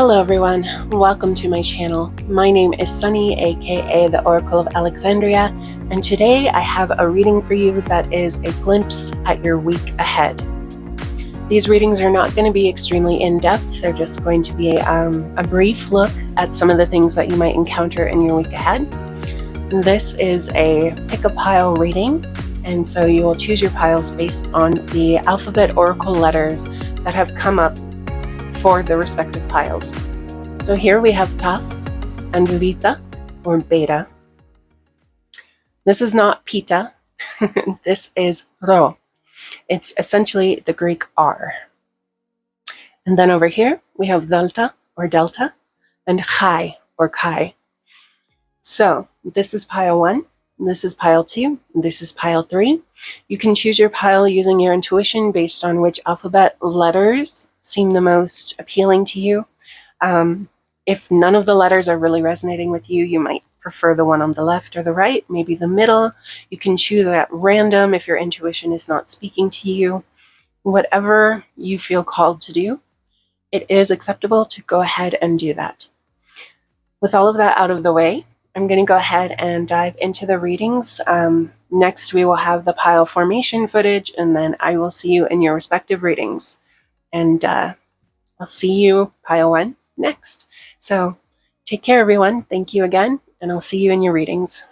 Hello everyone, welcome to my channel. My name is Sunny, aka the Oracle of Alexandria, and today I have a reading for you that is a glimpse at your week ahead. These readings are not going to be extremely in-depth, they're just going to be a brief look at some of the things that you might encounter in your week ahead. This is a pick a pile reading, and so you will choose your piles based on the alphabet oracle letters that have come up for the respective piles. So here we have Kaf and Vita, or Beta. This is not Pita, this is Ro. It's essentially the Greek R. And then over here we have Delta, or Delta, and Chai, or Kai. So this is pile 1, this is pile 2, this is pile 3. You can choose your pile using your intuition based on which alphabet letters seem the most appealing to you. If none of the letters are really resonating with you, you might prefer the one on the left or the right, maybe the middle. You can choose at random if your intuition is not speaking to you. Whatever you feel called to do, it is acceptable to go ahead and do that. With all of that out of the way, I'm going to go ahead and dive into the readings. Next, we will have the pile formation footage, and then I will see you in your respective readings. And I'll see you, pile 1, next. So take care, everyone. Thank you again, and I'll see you in your readings.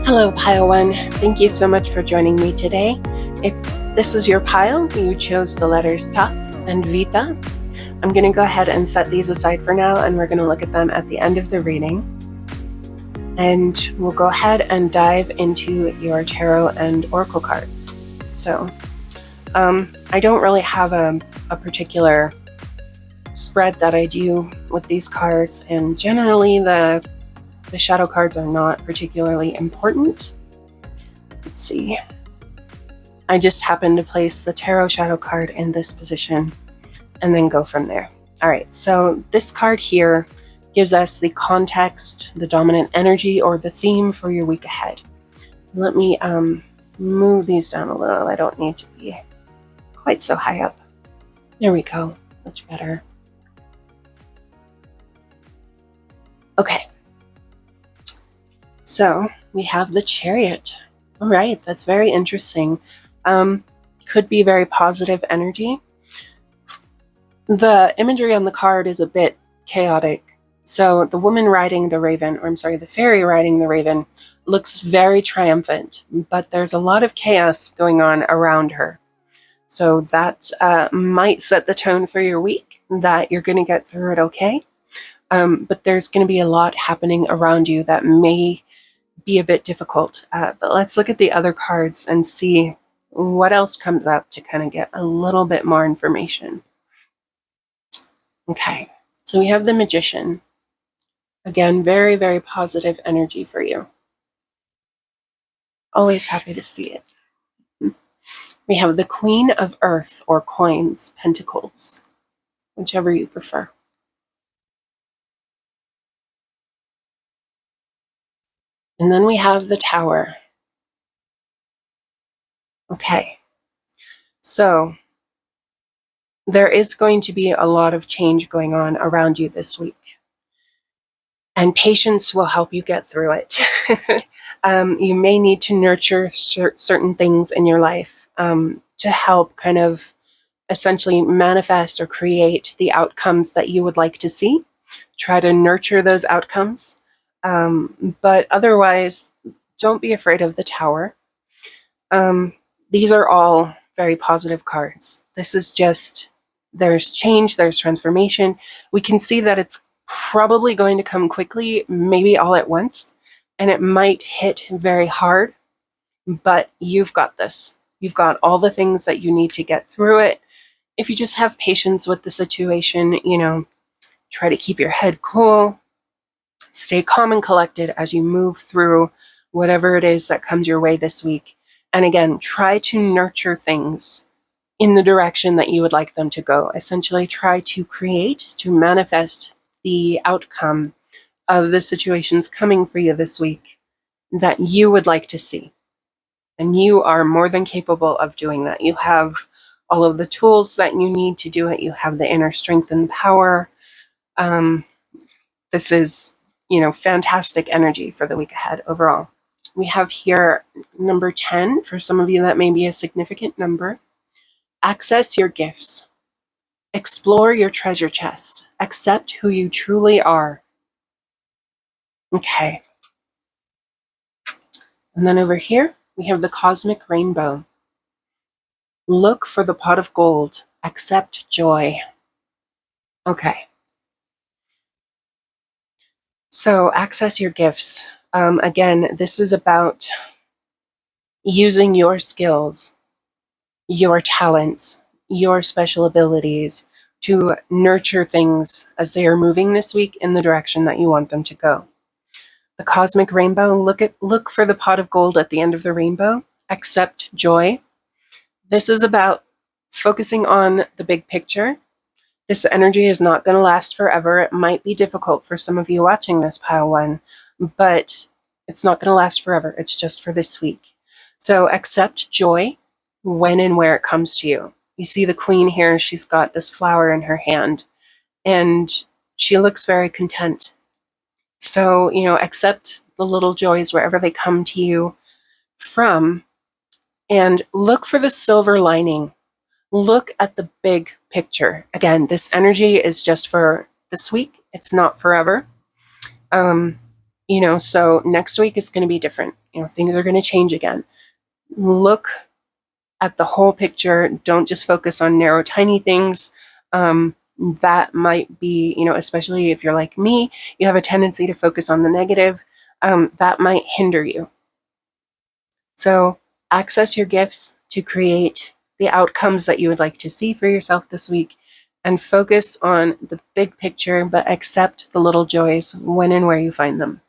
Hello, pile 1. Thank you so much for joining me today. If this is your pile, you chose the letters Taf and Vita. I'm going to go ahead and set these aside for now, and we're going to look at them at the end of the reading. And we'll go ahead and dive into your tarot and oracle cards. So, I don't really have a particular spread that I do with these cards, and generally the shadow cards are not particularly important. Let's see. I just happen to place the tarot shadow card in this position and then go from there. All right, so this card here gives us the context, the dominant energy, or the theme for your week ahead. Let me move these down a little. I don't need to be quite so high up. There we go, much better. Okay. So we have the Chariot. All right, that's very interesting. Could be very positive energy. The imagery on the card is a bit chaotic. So the woman riding the raven, or I'm sorry, the fairy riding the raven, looks very triumphant, but there's a lot of chaos going on around her. So that might set the tone for your week, that you're going to get through it okay. But there's going to be a lot happening around you that may be a bit difficult. But let's look at the other cards and see what else comes up to kind of get a little bit more information. Okay, so we have the Magician. Again, very, very positive energy for you. Always happy to see it. We have the Queen of Earth or Coins, Pentacles, whichever you prefer. And then we have the Tower. Okay, so there is going to be a lot of change going on around you this week. And patience will help you get through it. You may need to nurture certain things in your life to help kind of essentially manifest or create the outcomes that you would like to see. Try to nurture those outcomes. But otherwise, don't be afraid of the Tower. These are all very positive cards. This is just, there's change, there's transformation. We can see that it's probably going to come quickly, maybe all at once, and it might hit very hard, but you've got this. You've got all the things that you need to get through it. If you just have patience with the situation, try to keep your head cool, stay calm and collected as you move through whatever it is that comes your way this week. And again, try to nurture things in the direction that you would like them to go. Essentially, try to create, to manifest the outcome of the situations coming for you this week that you would like to see. And you are more than capable of doing that. You have all of the tools that you need to do it. You have the inner strength and power. This is, fantastic energy for the week ahead overall. We have here number 10. For some of you, that may be a significant number. Access your gifts. Explore your treasure chest. Accept who you truly are. Okay. And then over here, we have the cosmic rainbow. Look for the pot of gold. Accept joy. Okay. So access your gifts. Again, this is about using your skills, your talents, your special abilities to nurture things as they are moving this week in the direction that you want them to go. The cosmic rainbow, look for the pot of gold at the end of the rainbow. Accept joy. This is about focusing on the big picture. This energy is not going to last forever. It might be difficult for some of you watching this pile one, but it's not going to last forever. It's just for this week. So accept joy when and where it comes to you. You see the queen here, she's got this flower in her hand, and she looks very content. So, accept the little joys wherever they come to you from, and look for the silver lining. Look at the big picture. Again, this energy is just for this week. It's not forever. So next week is going to be different. Things are going to change again. Look at the whole picture. Don't just focus on narrow, tiny things. That might be, especially if you're like me, you have a tendency to focus on the negative. That might hinder you. So access your gifts to create the outcomes that you would like to see for yourself this week, and focus on the big picture, but accept the little joys when and where you find them.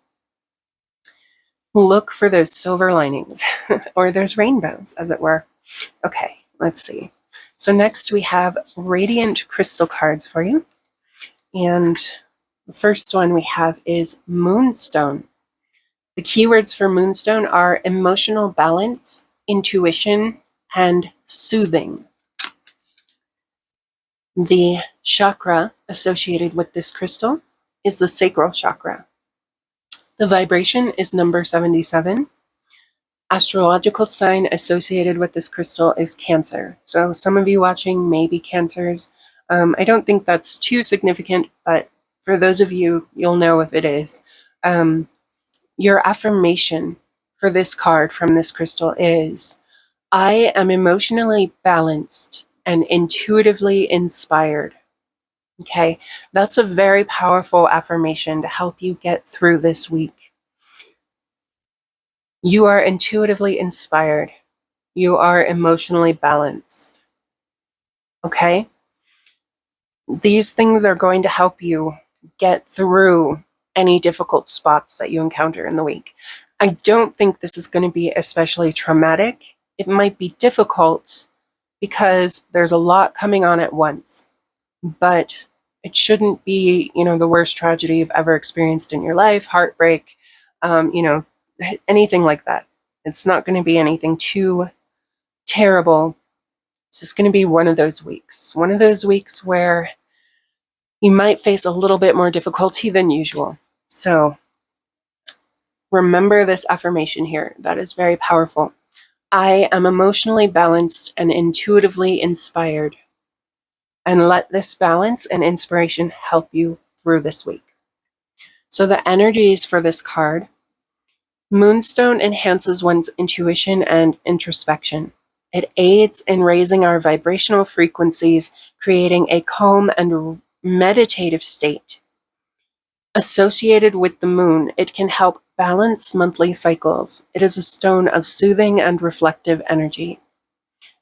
Look for those silver linings, or those rainbows, as it were. Okay, let's see. So next we have radiant crystal cards for you. And the first one we have is Moonstone. The keywords for Moonstone are emotional balance, intuition, and soothing. The chakra associated with this crystal is the sacral chakra. The vibration is number 77. Astrological sign associated with this crystal is Cancer. So some of you watching may be Cancers. I don't think that's too significant, but for those of you, you'll know if it is. Your affirmation for this card from this crystal is, I am emotionally balanced and intuitively inspired. Okay, that's a very powerful affirmation to help you get through this week. You are intuitively inspired. You are emotionally balanced. Okay? These things are going to help you get through any difficult spots that you encounter in the week. I don't think this is going to be especially traumatic. It might be difficult because there's a lot coming on at once, but it shouldn't be, the worst tragedy you've ever experienced in your life, heartbreak, anything like that. It's not going to be anything too terrible. It's just going to be one of those weeks where you might face a little bit more difficulty than usual. So remember this affirmation here. That is very powerful. I am emotionally balanced and intuitively inspired. And let this balance and inspiration help you through this week. So the energies for this card: Moonstone enhances one's intuition and introspection. It aids in raising our vibrational frequencies, creating a calm and meditative state. Associated with the moon, it can help balance monthly cycles. It is a stone of soothing and reflective energy.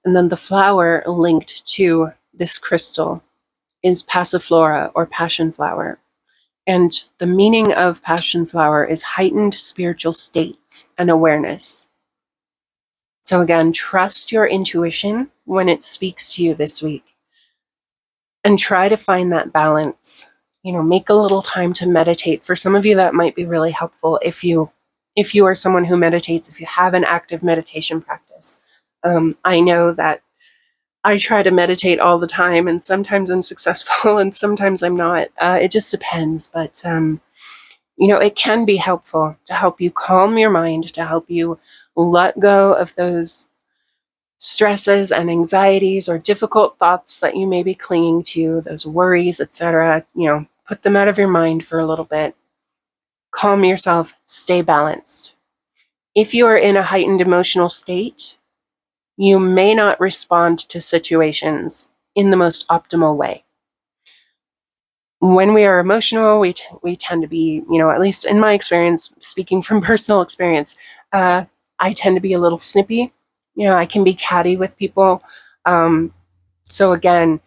And then the flower linked to this crystal is Passiflora, or passion flower. And the meaning of passion flower is heightened spiritual states and awareness. So again, trust your intuition when it speaks to you this week. And try to find that balance. Make a little time to meditate. For some of you, that might be really helpful if you are someone who meditates, if you have an active meditation practice. I know that I try to meditate all the time, and sometimes I'm successful and sometimes I'm not. It just depends. But, it can be helpful to help you calm your mind, to help you let go of those stresses and anxieties or difficult thoughts that you may be clinging to, those worries, etc. Put them out of your mind for a little bit. Calm yourself, stay balanced. If you are in a heightened emotional state, you may not respond to situations in the most optimal way. When we are emotional, we tend to be, at least in my experience, speaking from personal experience, I tend to be a little snippy. I can be catty with people. So again,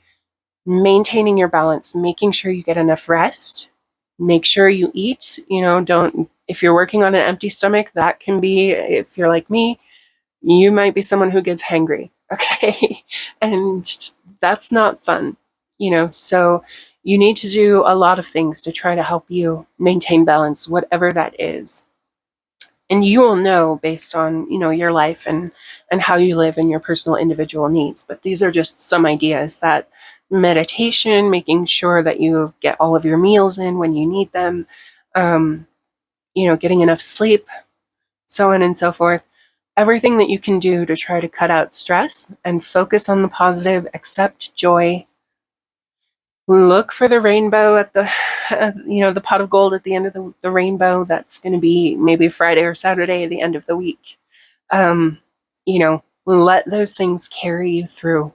maintaining your balance, making sure you get enough rest, make sure you eat, if you're working on an empty stomach, that can be, if you're like me, you might be someone who gets hangry, okay? And that's not fun, so you need to do a lot of things to try to help you maintain balance, whatever that is. And you will know based on, your life and how you live and your personal individual needs. But these are just some ideas: that meditation, making sure that you get all of your meals in when you need them, getting enough sleep, so on and so forth. Everything that you can do to try to cut out stress and focus on the positive, accept joy. Look for the rainbow at the, the pot of gold at the end of the rainbow. That's going to be maybe Friday or Saturday at the end of the week. Let those things carry you through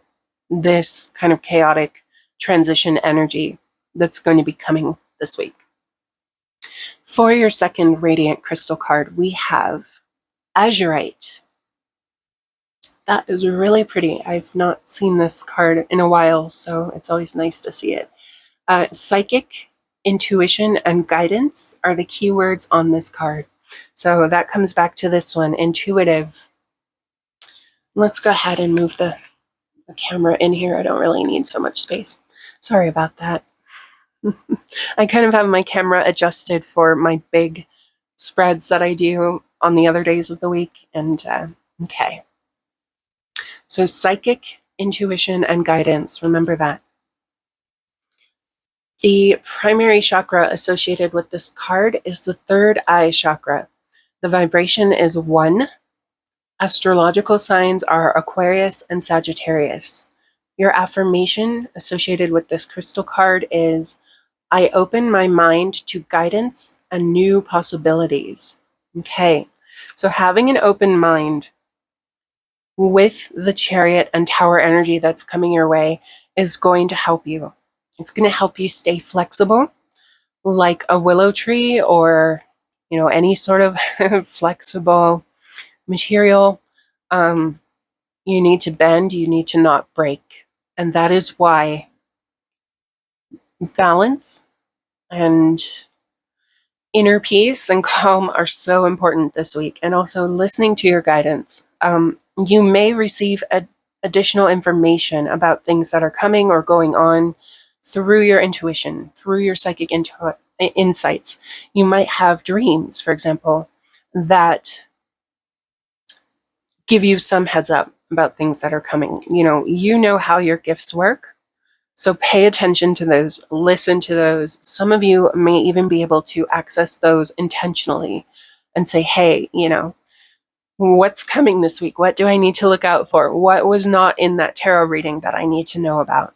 this kind of chaotic transition energy that's going to be coming this week. For your second radiant crystal card, we have Azurite. That is really pretty. I've not seen this card in a while, so it's always nice to see it. Psychic, intuition, and guidance are the keywords on this card. So that comes back to this one, intuitive. Let's go ahead and move the camera in here. I don't really need so much space. Sorry about that. I kind of have my camera adjusted for my big spreads that I do on the other days of the week. And okay. So psychic, intuition, and guidance. Remember that. The primary chakra associated with this card is the third eye chakra. The vibration is 1. Astrological signs are Aquarius and Sagittarius. Your affirmation associated with this crystal card is, I open my mind to guidance and new possibilities. Okay, so having an open mind with the Chariot and Tower energy that's coming your way is going to help you. It's going to help you stay flexible, like a willow tree, or any sort of flexible material. You need to bend, you need to not break. And that is why balance and inner peace and calm are so important this week. And also listening to your guidance. You may receive additional information about things that are coming or going on through your intuition, through your psychic insights. You might have dreams, for example, that give you some heads up about things that are coming. You know how your gifts work. So pay attention to those, listen to those. Some of you may even be able to access those intentionally and say, hey, what's coming this week? What do I need to look out for? What was not in that tarot reading that I need to know about?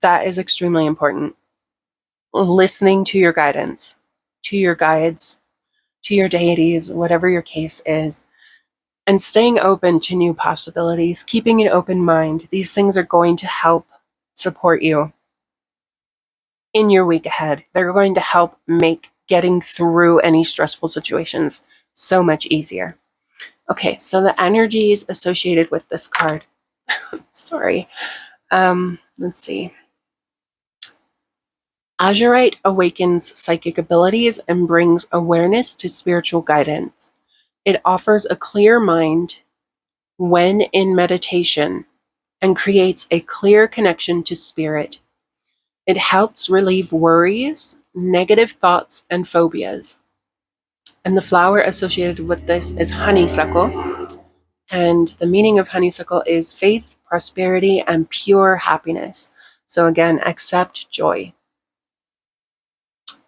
That is extremely important. Listening to your guidance, to your guides, to your deities, whatever your case is, and staying open to new possibilities, keeping an open mind. These things are going to help support you in your week ahead. They're going to help make getting through any stressful situations so much easier. Okay, so the energies associated with this card. Sorry. Let's see. Azurite awakens psychic abilities and brings awareness to spiritual guidance. It offers a clear mind when in meditation and creates a clear connection to spirit. It helps relieve worries, negative thoughts, and phobias. And the flower associated with this is honeysuckle. And the meaning of honeysuckle is faith, prosperity, and pure happiness. So again, accept joy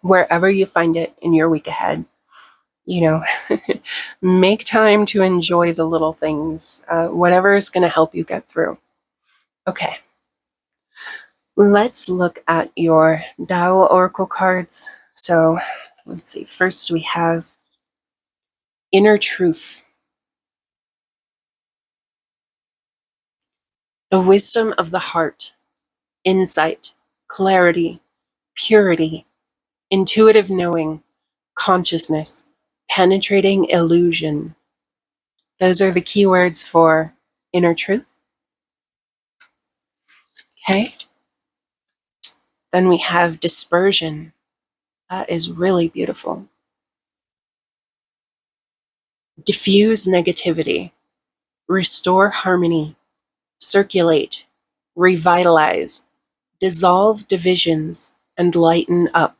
wherever you find it in your week ahead. Make time to enjoy the little things, whatever is going to help you get through. Okay. Let's look at your Tao Oracle cards. So let's see. First, we have Inner Truth. The wisdom of the heart, insight, clarity, purity, intuitive knowing, consciousness, penetrating illusion. Those are the keywords for inner truth. Okay. Then we have dispersion. That is really beautiful. Diffuse negativity, restore harmony, circulate, revitalize, dissolve divisions, and lighten up.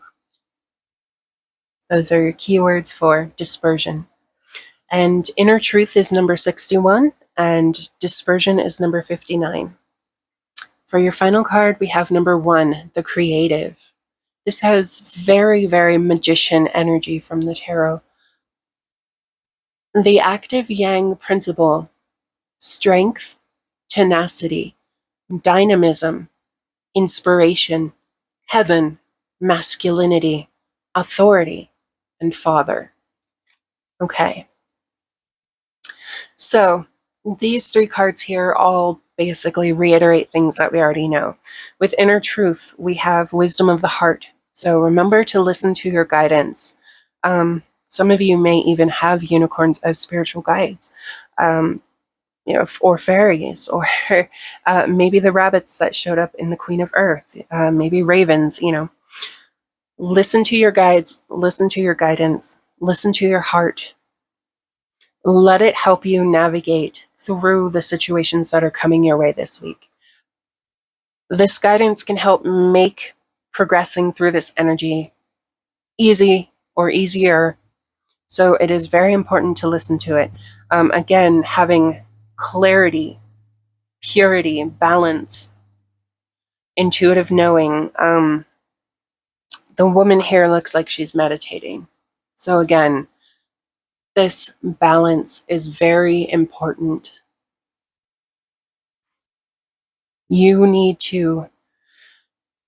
Those are your keywords for dispersion. And inner truth is number 61, and dispersion is number 59. For your final card, we have number 1, the creative. This has very, very magician energy from the tarot. The active yang principle, strength, tenacity, dynamism, inspiration, heaven, masculinity, authority, and father. Okay. So these 3 cards here all basically reiterate things that we already know. With inner truth, we have wisdom of the heart. So remember to listen to your guidance. Some of you may even have unicorns as spiritual guides, or fairies, or maybe the rabbits that showed up in the Queen of Earth, maybe ravens, Listen to your guides, listen to your guidance, listen to your heart. Let it help you navigate through the situations that are coming your way this week. This guidance can help make progressing through this energy easy or easier. So it is very important to listen to it. Again, having clarity, purity, balance, intuitive knowing. The woman here looks like she's meditating. So again, this balance is very important. You need to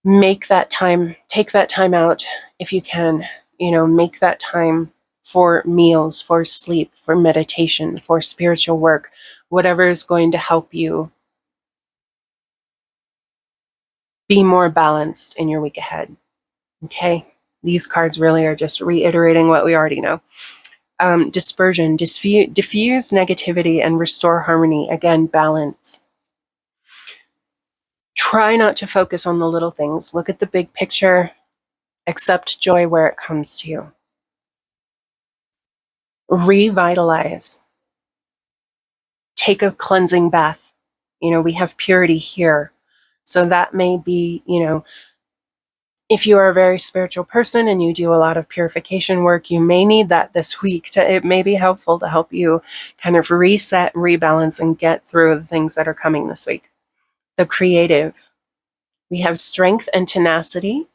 make that time, take that time out if you can, make that time for meals, for sleep, for meditation, for spiritual work, whatever is going to help you be more balanced in your week ahead. Okay? These cards really are just reiterating what we already know. Dispersion, diffuse negativity and restore harmony. Again, balance. Try not to focus on the little things. Look at the big picture. Accept joy where it comes to you. Revitalize. Take a cleansing bath. We have purity here. So that may be, if you are a very spiritual person and you do a lot of purification work, you may need that this week. It may be helpful to help you kind of reset, rebalance, and get through the things that are coming this week. The creative. We have strength and tenacity.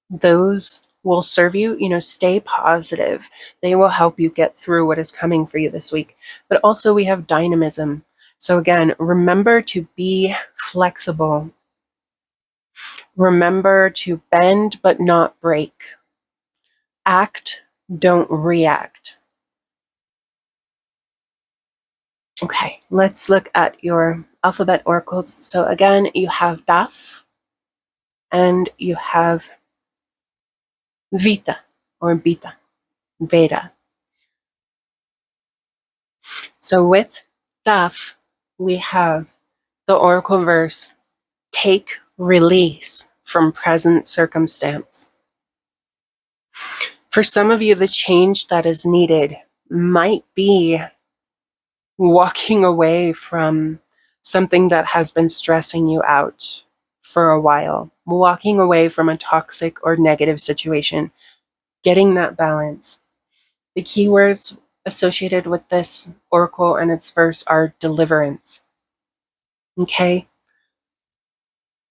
Those will serve you. Stay positive. They will help you get through what is coming for you this week. But also we have dynamism. So again, remember to be flexible. Remember to bend but not break. Act, don't react. Okay, let's look at your alphabet oracles. So again, you have Daf and you have Vita or Beta, Veda. So with Daf, we have the oracle verse, take release from present circumstance. For some of you, the change that is needed might be walking away from something that has been stressing you out for a while, walking away from a toxic or negative situation, getting that balance. The keywords associated with this oracle and its verse are deliverance. Okay?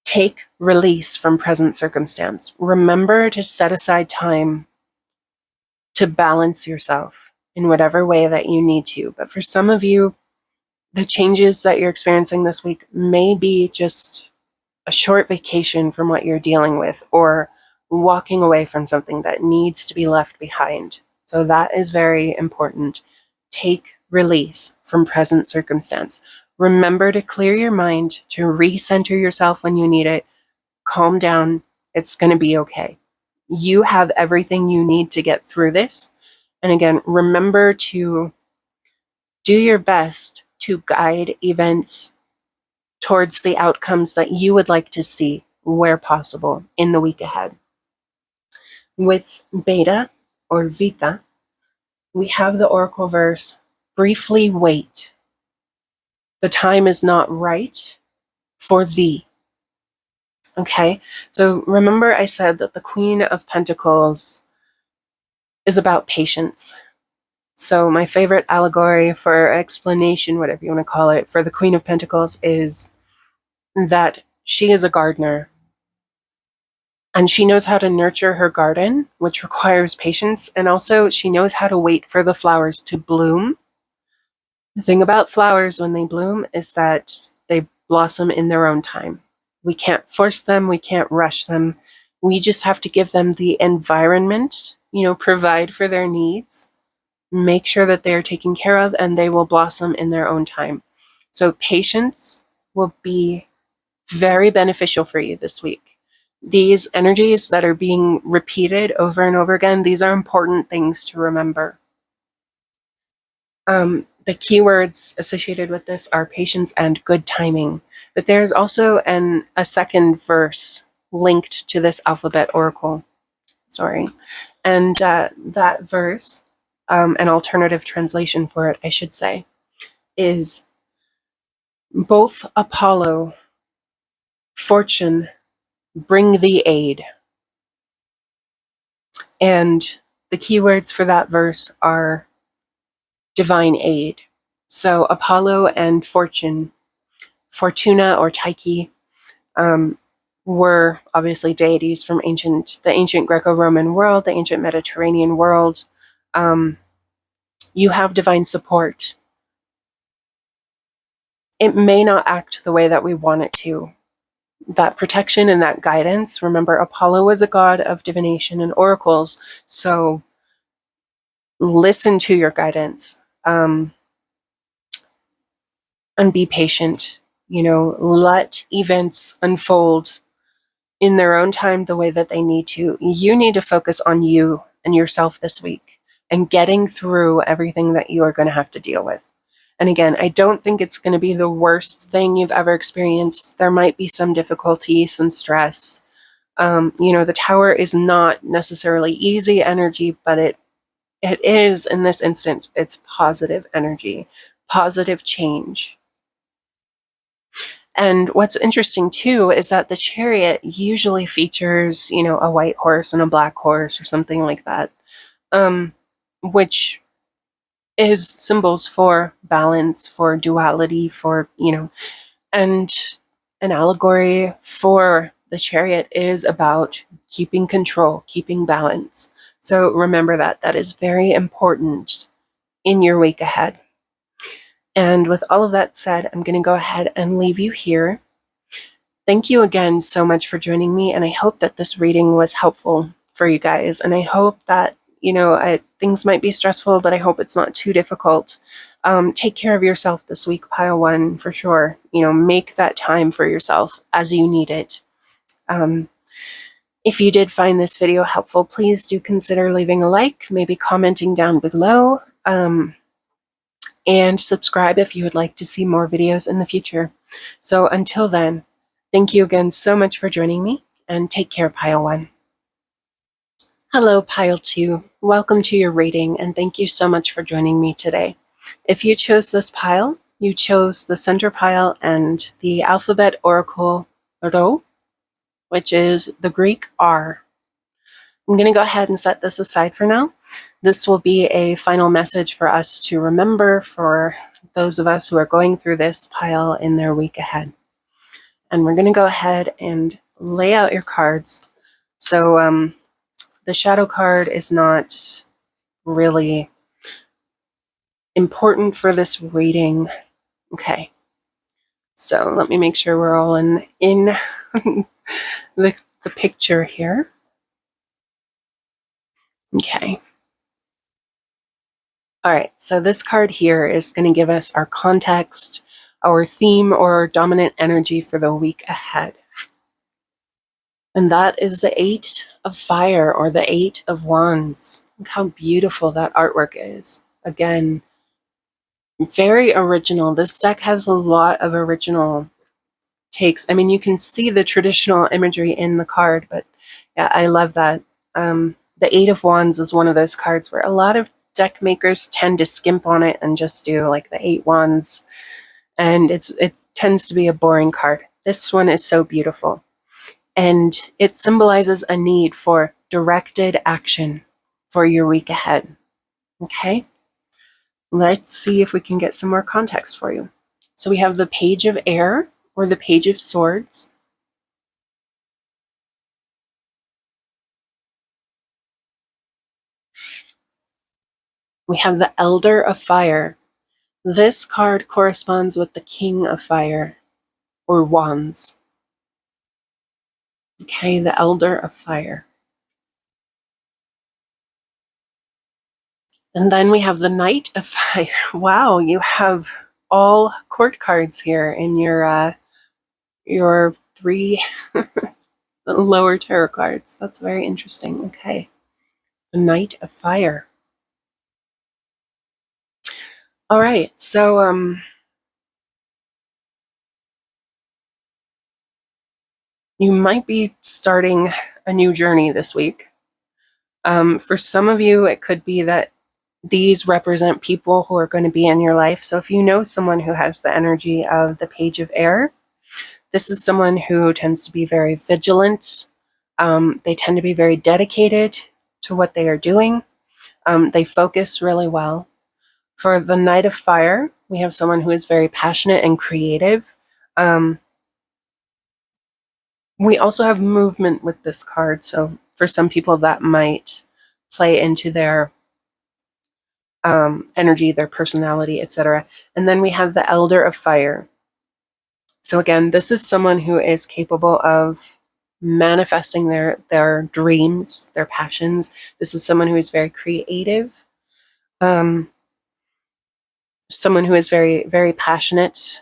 Take release from present circumstance. Remember to set aside time to balance yourself in whatever way that you need to. But for some of you, the changes that you're experiencing this week may be just a short vacation from what you're dealing with, or walking away from something that needs to be left behind. So that is very important. Take release from present circumstance. Remember to clear your mind, to recenter yourself when you need it. Calm down. It's going to be okay. You have everything you need to get through this. And again, remember to do your best to guide events towards the outcomes that you would like to see where possible in the week ahead. With Beta or Vita, we have the oracle verse, briefly wait. The time is not right for thee. Okay, so remember I said that the Queen of Pentacles is about patience. So my favorite allegory for explanation, whatever you want to call it, for the Queen of Pentacles is that she is a gardener. And she knows how to nurture her garden, which requires patience. And also she knows how to wait for the flowers to bloom. The thing about flowers when they bloom is that they blossom in their own time. We can't force them. We can't rush them. We just have to give them the environment, provide for their needs, make sure that they are taken care of, and they will blossom in their own time. So patience will be very beneficial for you this week. These energies that are being repeated over and over again, these are important things to remember. The keywords associated with this are patience and good timing. But there's also a second verse linked to this alphabet oracle. And that verse, an alternative translation for it, I should say, is both Apollo, fortune, bring thee aid. And the keywords for that verse are divine aid. So Apollo and fortune, Fortuna or Tyche, were obviously deities from the ancient Greco-Roman world, the ancient Mediterranean world. You have divine support. It may not act the way that we want it to. That protection and that guidance. Remember, Apollo was a god of divination and oracles, so listen to your guidance, and be patient. Let events unfold in their own time the way that they need to. You need to focus on you and yourself this week and getting through everything that you are going to have to deal with. And again, I don't think it's going to be the worst thing you've ever experienced. There might be some difficulty, some stress. The Tower is not necessarily easy energy, but it is, in this instance, it's positive energy, positive change. And what's interesting too is that the Chariot usually features, a white horse and a black horse or something like that, which is symbols for balance, for duality, for, and an allegory for the Chariot is about keeping control, keeping balance. So remember that is very important in your week ahead. And with all of that said, I'm going to go ahead and leave you here. Thank you again so much for joining me, and I hope that this reading was helpful for you guys. And I hope that, things might be stressful, but I hope it's not too difficult. Take care of yourself this week, pile one, for sure. Make that time for yourself as you need it. If you did find this video helpful, please do consider leaving a like, maybe commenting down below. And subscribe if you would like to see more videos in the future. So until then, thank you again so much for joining me, and take care, Pile 1. Hello, Pile 2. Welcome to your reading, and thank you so much for joining me today. If you chose this pile, you chose the center pile and the alphabet oracle Rho, which is the Greek R. I'm going to go ahead and set this aside for now. This will be a final message for us to remember for those of us who are going through this pile in their week ahead. And we're going to go ahead and lay out your cards. So the shadow card is not really important for this reading. Okay. So let me make sure we're all in the picture here. Okay. All right, so this card here is going to give us our context, our theme, or dominant energy for the week ahead. And that is the 8 of Fire, or the 8 of Wands. Look how beautiful that artwork is. Again, very original. This deck has a lot of original takes. I mean, you can see the traditional imagery in the card, but yeah, I love that. The 8 of Wands is one of those cards where a lot of deck makers tend to skimp on it and just do like the 8 wands, and it tends to be a boring card. This one is so beautiful, and it symbolizes a need for directed action for your week ahead. Okay, let's see if we can get some more context for you. So we have the Page of Air, or the Page of Swords. We have the Elder of Fire. This card corresponds with the King of Fire, or Wands. Okay, the Elder of Fire. And then we have the Knight of Fire. Wow, you have all court cards here in your 3 lower tarot cards. That's very interesting. Okay, the Knight of Fire. All right, so you might be starting a new journey this week. For some of you, it could be that these represent people who are going to be in your life. So if you know someone who has the energy of the Page of Air, this is someone who tends to be very vigilant. They tend to be very dedicated to what they are doing. They focus really well. For the Knight of Fire, we have someone who is very passionate and creative. We also have movement with this card, so for some people that might play into their energy, their personality, etc. And then we have the Elder of Fire. So again, this is someone who is capable of manifesting their dreams, their passions. This is someone who is very creative, someone who is very, very passionate,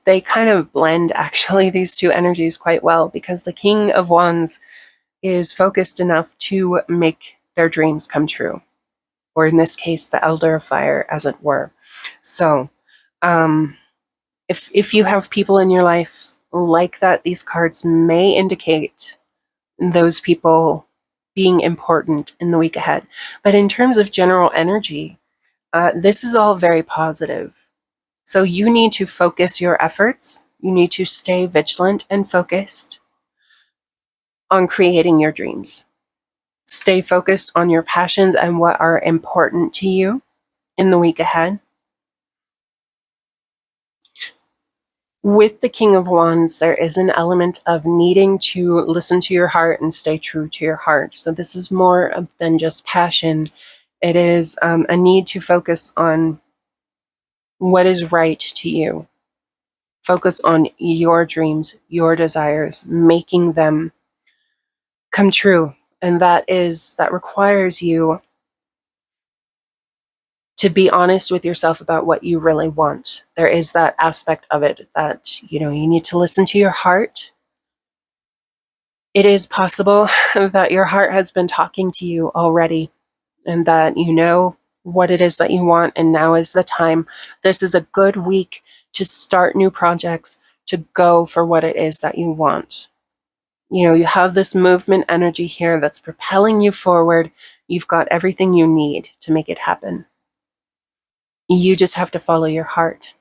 they kind of blend, actually, these two energies quite well, because the King of Wands is focused enough to make their dreams come true, or in this case, the Elder of Fire, as it were. So, if you have people in your life like that, these cards may indicate those people being important in the week ahead. But in terms of general energy, this is all very positive. So you need to focus your efforts. You need to stay vigilant and focused on creating your dreams. Stay focused on your passions and what are important to you in the week ahead. With the King of Wands, there is an element of needing to listen to your heart and stay true to your heart. So this is more than just passion. It is a need to focus on what is right to you. Focus on your dreams, your desires, making them come true. And that requires you to be honest with yourself about what you really want. There is that aspect of it that, you need to listen to your heart. It is possible that your heart has been talking to you already, and that you know what it is that you want, and now is the time. This is a good week to start new projects, to go for what it is that you want. You have this movement energy here that's propelling you forward. You've got everything you need to make it happen. You just have to follow your heart.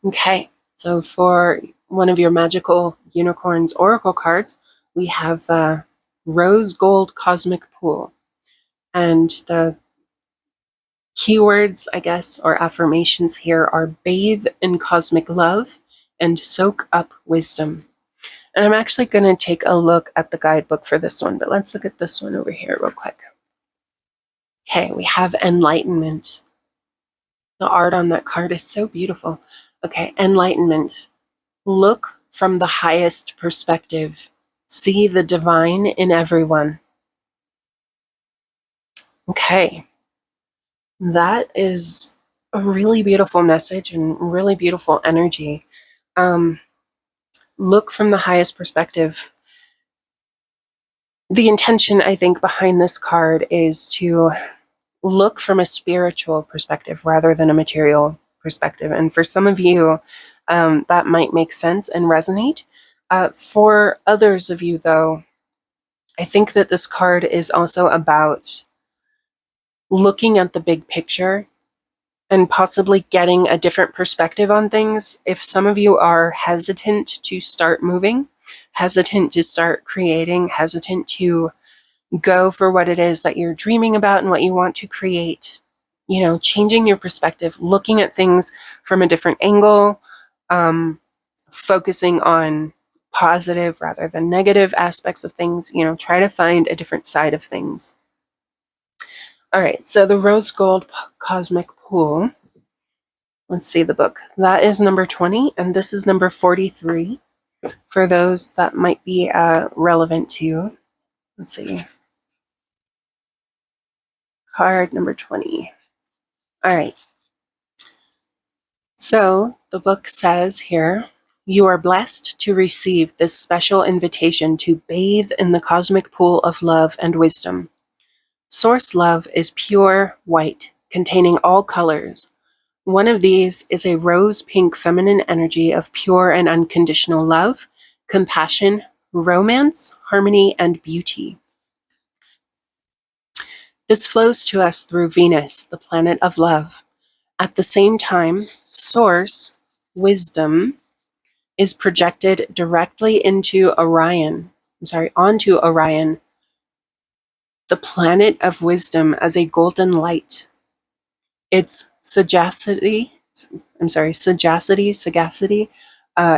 Okay, so for one of your Magical Unicorns Oracle cards, we have Rose Gold Cosmic Pool. And the keywords, I guess, or affirmations here are bathe in cosmic love and soak up wisdom. And I'm actually going to take a look at the guidebook for this one, but let's look at this one over here real quick. Okay, we have enlightenment. The art on that card is so beautiful. Okay, enlightenment. Look from the highest perspective. See the divine in everyone. Okay, that is a really beautiful message and really beautiful energy. Look from the highest perspective. The intention, I think, behind this card is to look from a spiritual perspective rather than a material perspective. And for some of you, that might make sense and resonate. For others of you, though, I think that this card is also about looking at the big picture and possibly getting a different perspective on things. If some of you are hesitant to start moving, hesitant to start creating, hesitant to go for what it is that you're dreaming about and what you want to create, changing your perspective, looking at things from a different angle, focusing on positive rather than negative aspects of things, try to find a different side of things. All right, so the Rose Gold Cosmic Pool, let's see the book. That is number 20, and this is number 43 for those that might be relevant to you. Let's see. Card number 20. All right. So the book says here, you are blessed to receive this special invitation to bathe in the cosmic pool of love and wisdom. Source love is pure white, containing all colors. One of these is a rose pink feminine energy of pure and unconditional love, compassion, romance, harmony, and beauty. This flows to us through Venus, the planet of love. At the same time, Source, wisdom, is projected directly onto Orion, the planet of wisdom, as a golden light. Its sagacity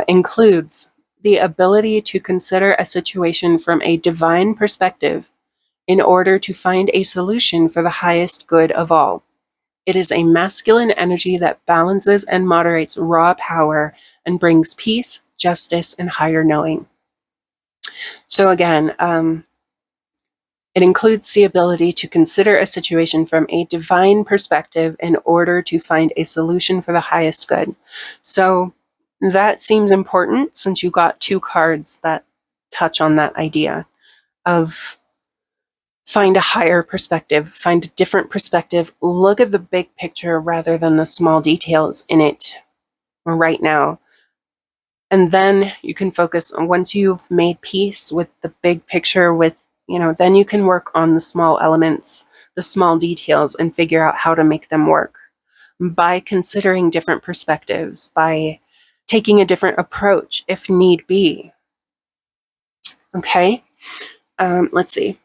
includes the ability to consider a situation from a divine perspective in order to find a solution for the highest good of all. It is a masculine energy that balances and moderates raw power and brings peace, justice, and higher knowing. So again, It includes the ability to consider a situation from a divine perspective in order to find a solution for the highest good. So that seems important since you got 2 cards that touch on that idea of find a higher perspective, find a different perspective, look at the big picture rather than the small details in it right now. And then you can focus on, once you've made peace with the big picture, with, then you can work on the small elements, the small details, and figure out how to make them work by considering different perspectives, by taking a different approach if need be. Okay, let's see.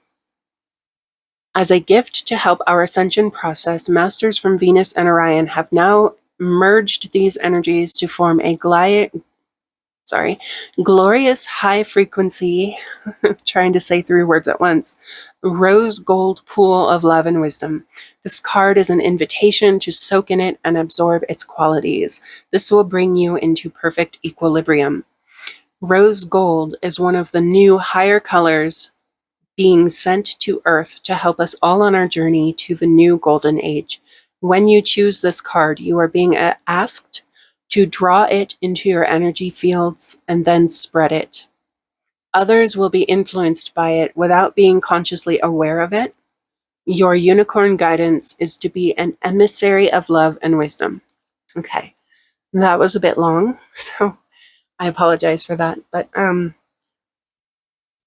As a gift to help our ascension process, masters from Venus and Orion have now merged these energies to form a glorious high frequency, trying to say 3 words at once, rose gold pool of love and wisdom. This card is an invitation to soak in it and absorb its qualities. This will bring you into perfect equilibrium. Rose gold is one of the new higher colors being sent to Earth to help us all on our journey to the new golden age. When you choose this card, you are being asked to draw it into your energy fields and then spread it. Others will be influenced by it without being consciously aware of it. Your unicorn guidance is to be an emissary of love and wisdom. Okay, that was a bit long, so I apologize for that. But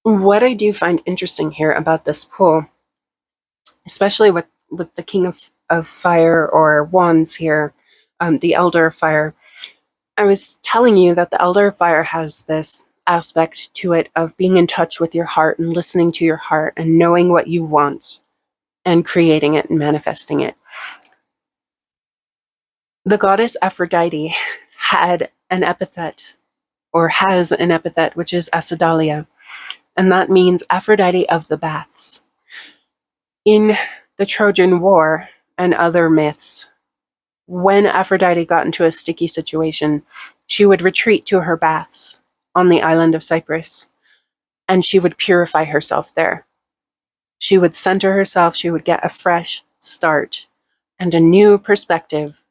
what I do find interesting here about this pool, especially with the King of Fire or Wands here, the Elder of Fire, I was telling you that the Elder of Fire has this aspect to it of being in touch with your heart and listening to your heart and knowing what you want and creating it and manifesting it. The goddess Aphrodite had an epithet, or has an epithet, which is Acidalia, and that means Aphrodite of the baths. In the Trojan War and other myths, when Aphrodite got into a sticky situation, she would retreat to her baths on the island of Cyprus, and she would purify herself there. She would center herself, she would get a fresh start and a new perspective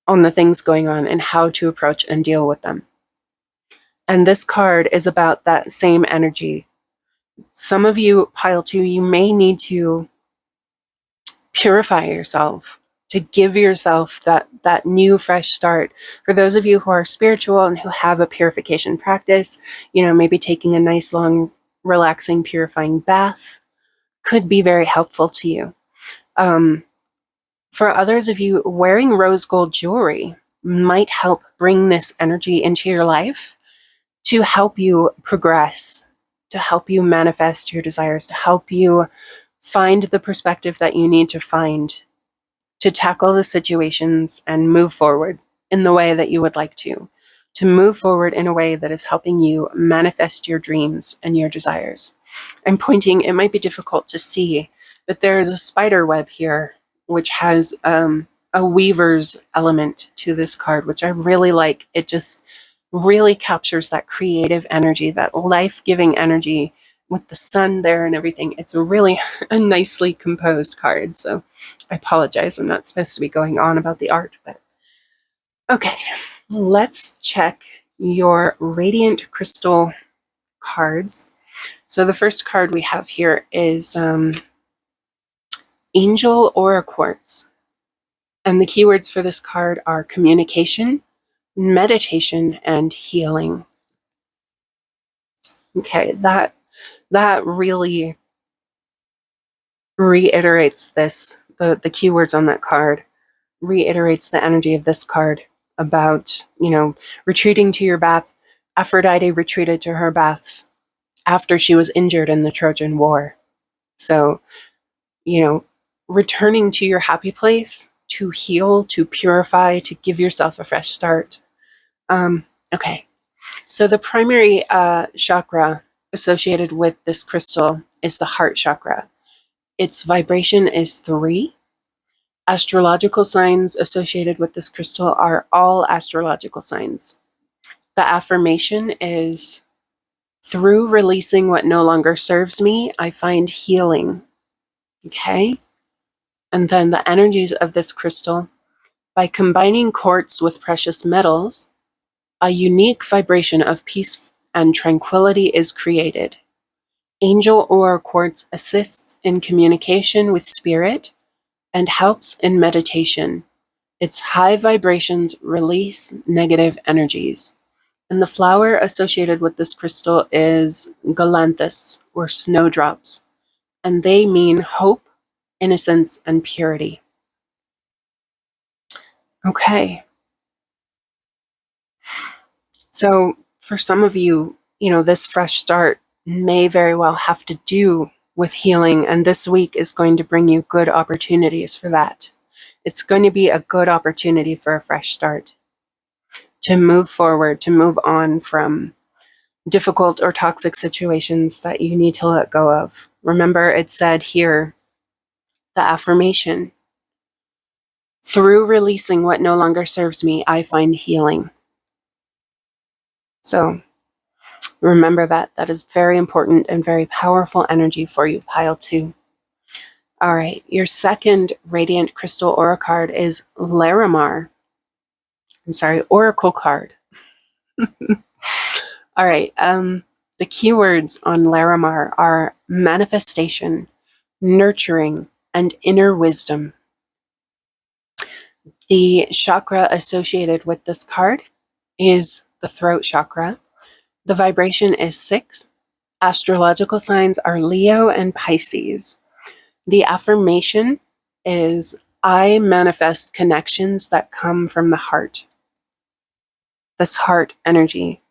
on the things going on and how to approach and deal with them. And this card is about that same energy. Some of you, pile 2, you may need to purify yourself, to give yourself that new fresh start. For those of you who are spiritual and who have a purification practice, maybe taking a nice long relaxing purifying bath could be very helpful to you. For others of you, wearing rose gold jewelry might help bring this energy into your life to help you progress, to help you manifest your desires, to help you find the perspective that you need to find to tackle the situations and move forward in the way that you would like to move forward in a way that is helping you manifest your dreams and your desires. I'm pointing, it might be difficult to see, but there is a spider web here, which has a weaver's element to this card, which I really like. It just really captures that creative energy, that life-giving energy with the sun there and everything. It's really a nicely composed card. So I apologize, I'm not supposed to be going on about the art, but okay, let's check your Radiant Crystal cards. So the first card we have here is Angel Aura Quartz. And the keywords for this card are communication, meditation, and healing. Okay, that really reiterates this, the keywords on that card, reiterates the energy of this card about, retreating to your bath. Aphrodite retreated to her baths after she was injured in the Trojan War. So, returning to your happy place to heal, to purify, to give yourself a fresh start. Okay, so the primary chakra associated with this crystal is the heart chakra. Its vibration is 3. Astrological signs associated with this crystal are all astrological signs. The affirmation is Through releasing what no longer serves me, I find healing. Okay? And then the energies of this crystal, by combining quartz with precious metals, a unique vibration of peace and tranquility is created. Angel Ore Quartz assists in communication with spirit and helps in meditation. Its high vibrations release negative energies. And the flower associated with this crystal is galanthus, or snowdrops, and they mean hope, innocence, and purity. Okay. So for some of you, this fresh start may very well have to do with healing, and this week is going to bring you good opportunities for that. It's going to be a good opportunity for a fresh start, to move forward, to move on from difficult or toxic situations that you need to let go of. Remember, it said here, the affirmation, through releasing what no longer serves me, I find healing. So remember that. That is very important and very powerful energy for you, pile 2. All right, your second Radiant Crystal Aura card is Larimar. Oracle card. All right, the keywords on Larimar are manifestation, nurturing, and inner wisdom. The chakra associated with this card is the throat chakra. The vibration is 6. Astrological signs are Leo and Pisces. The affirmation is, I manifest connections that come from the heart. This heart energy,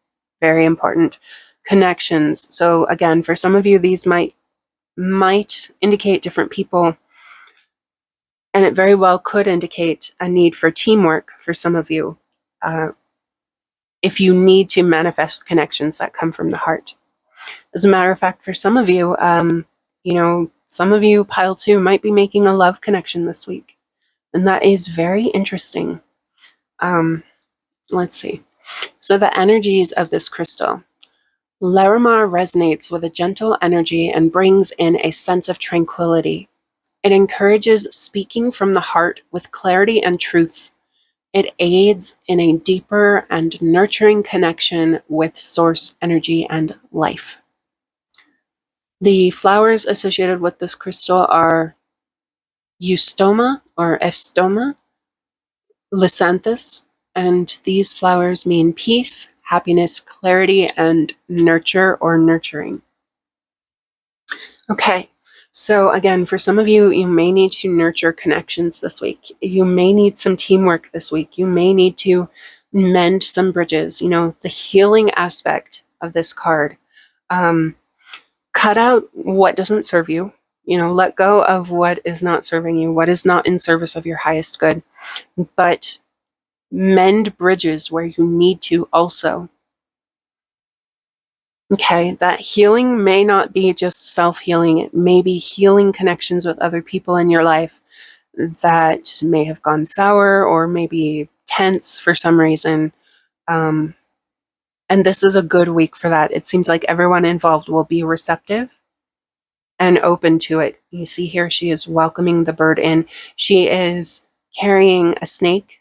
very important. Connections. So again, for some of you, these might indicate different people, and it very well could indicate a need for teamwork for some of you, if you need to manifest connections that come from the heart. As a matter of fact, for some of you, some of you, pile 2, might be making a love connection this week. And that is very interesting. Let's see. So the energies of this crystal. Larimar resonates with a gentle energy and brings in a sense of tranquility. It encourages speaking from the heart with clarity and truth. It aids in a deeper and nurturing connection with source energy and life. The flowers associated with this crystal are Eustoma or Eustoma, Lysanthus, and these flowers mean peace, happiness, clarity, and nurture or nurturing. Okay, so again, for some of you, you may need to nurture connections this week. You may need some teamwork this week. You may need to mend some bridges. The healing aspect of this card. Cut out what doesn't serve you. Let go of what is not serving you, what is not in service of your highest good. But mend bridges where you need to also. Okay, that healing may not be just self-healing. It may be healing connections with other people in your life that may have gone sour or maybe tense for some reason. And this is a good week for that. It seems like everyone involved will be receptive and open to it. You see here, she is welcoming the bird in. She is carrying a snake.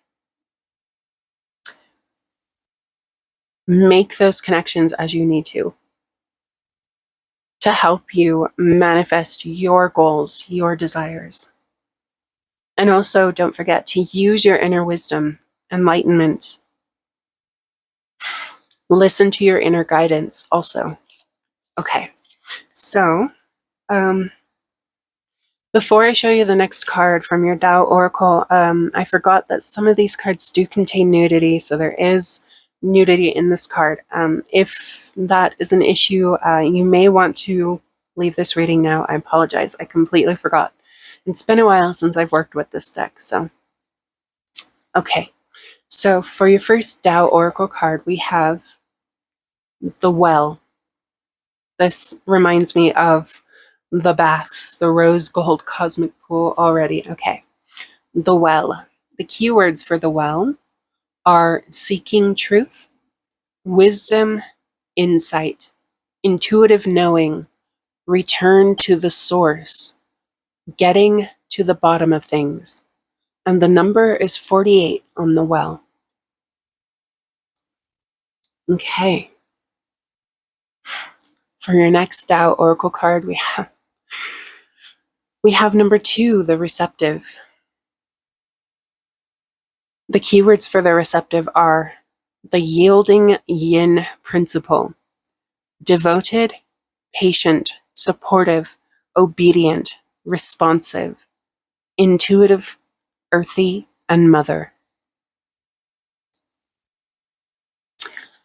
Make those connections as you need to help you manifest your goals, your desires. And also, don't forget to use your inner wisdom, enlightenment. Listen to your inner guidance also. Okay, so before I show you the next card from your Tao Oracle, I forgot that some of these cards do contain nudity, so there is nudity in this card. If that is an issue, you may want to leave this reading now. I apologize. I completely forgot. It's been a while since I've worked with this deck, so. Okay, so for your first Tao Oracle card, we have the Well. This reminds me of the baths, the rose gold cosmic pool already. Okay, the Well. The keywords for the Well are seeking truth, wisdom, insight, intuitive knowing, return to the source, getting to the bottom of things. And the number is 48 on the well. Okay. For your next Tao Oracle card, we have number 2, the receptive. The keywords for the receptive are the yielding yin principle, devoted, patient, supportive, obedient, responsive, intuitive, earthy, and mother.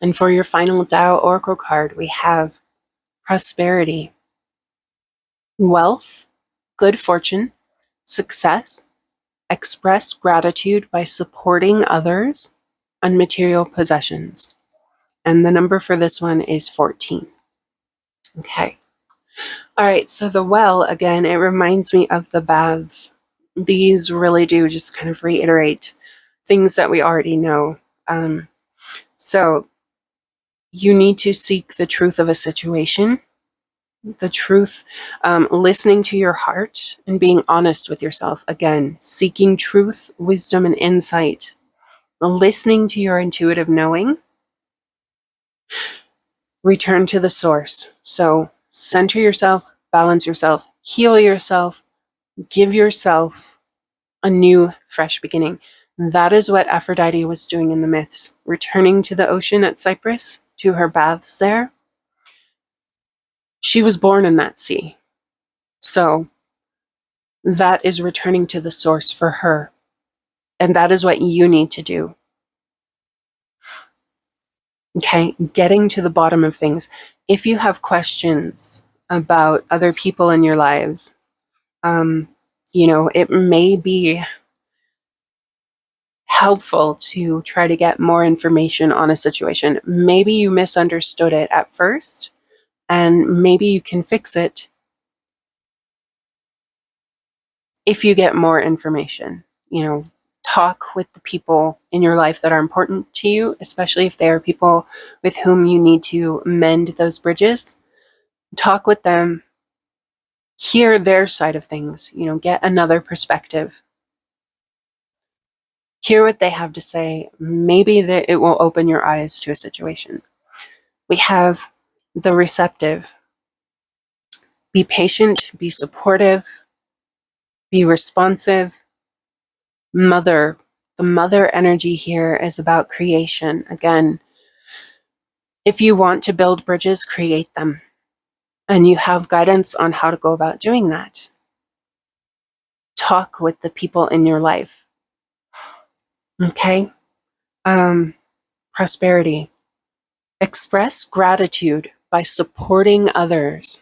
And for your final Tao Oracle card, we have prosperity, wealth, good fortune, success, express gratitude by supporting others, and material possessions. And the number for this one is 14. Okay. All right, so the well, again, it reminds me of the baths. These really do just kind of reiterate things that we already know. So you need to seek the truth of a situation, the truth, listening to your heart and being honest with yourself. Again, seeking truth, wisdom, and insight, listening to your intuitive knowing. Return to the source. So center yourself, balance yourself, heal yourself, give yourself a new, fresh beginning. That is what Aphrodite was doing in the myths, returning to the ocean at Cyprus, to her baths there. She was born in that sea. So that is returning to the source for her. And that is what you need to do. Okay, getting to the bottom of things. If you have questions about other people in your lives, it may be helpful to try to get more information on a situation. Maybe you misunderstood it at first, and maybe you can fix it if you get more information. Talk with the people in your life that are important to you, especially if they are people with whom you need to mend those bridges. Talk with them, hear their side of things, get another perspective. Hear what they have to say. Maybe that it will open your eyes to a situation. We have the receptive. Be patient, be supportive, be responsive. Mother. The mother energy here is about creation. Again, if you want to build bridges, create them. And you have guidance on how to go about doing that. Talk with the people in your life. Okay? Prosperity. Express gratitude by supporting others.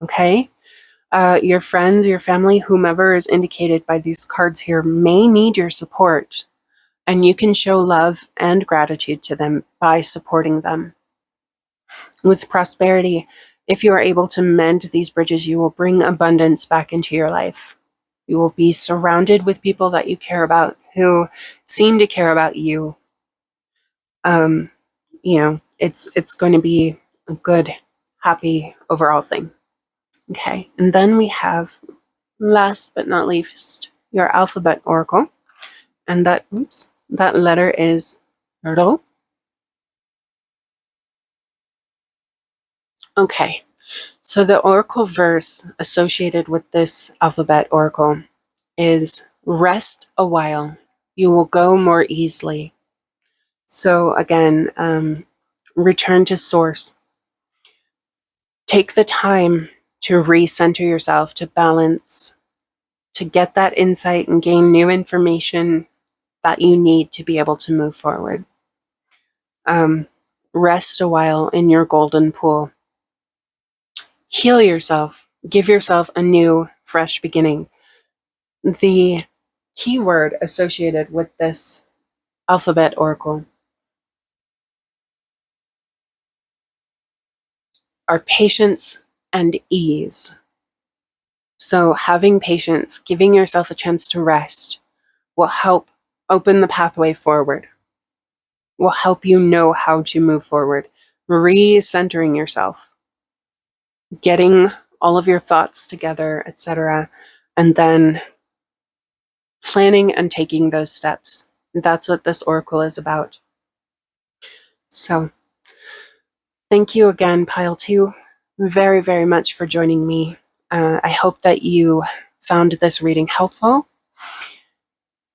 Okay? Your friends, your family, whomever is indicated by these cards here may need your support. And you can show love and gratitude to them by supporting them. With prosperity, if you are able to mend these bridges, you will bring abundance back into your life. You will be surrounded with people that you care about, who seem to care about you. It's going to be a good, happy overall thing. Okay, and then we have, last but not least, your alphabet oracle, and that letter is Ro. Okay, so the oracle verse associated with this alphabet oracle is rest a while, you will go more easily. So again, return to source. Take the time to recenter yourself, to balance, to get that insight and gain new information that you need to be able to move forward. Rest a while in your golden pool. Heal yourself. Give yourself a new, fresh beginning. The keyword associated with this alphabet oracle are patience and ease. So having patience, giving yourself a chance to rest, will help open the pathway forward, will help you know how to move forward. Recentering yourself, getting all of your thoughts together, etc., and then planning and taking those steps. That's what this oracle is about. So, thank you again, Pile 2, very, very much for joining me. I hope that you found this reading helpful.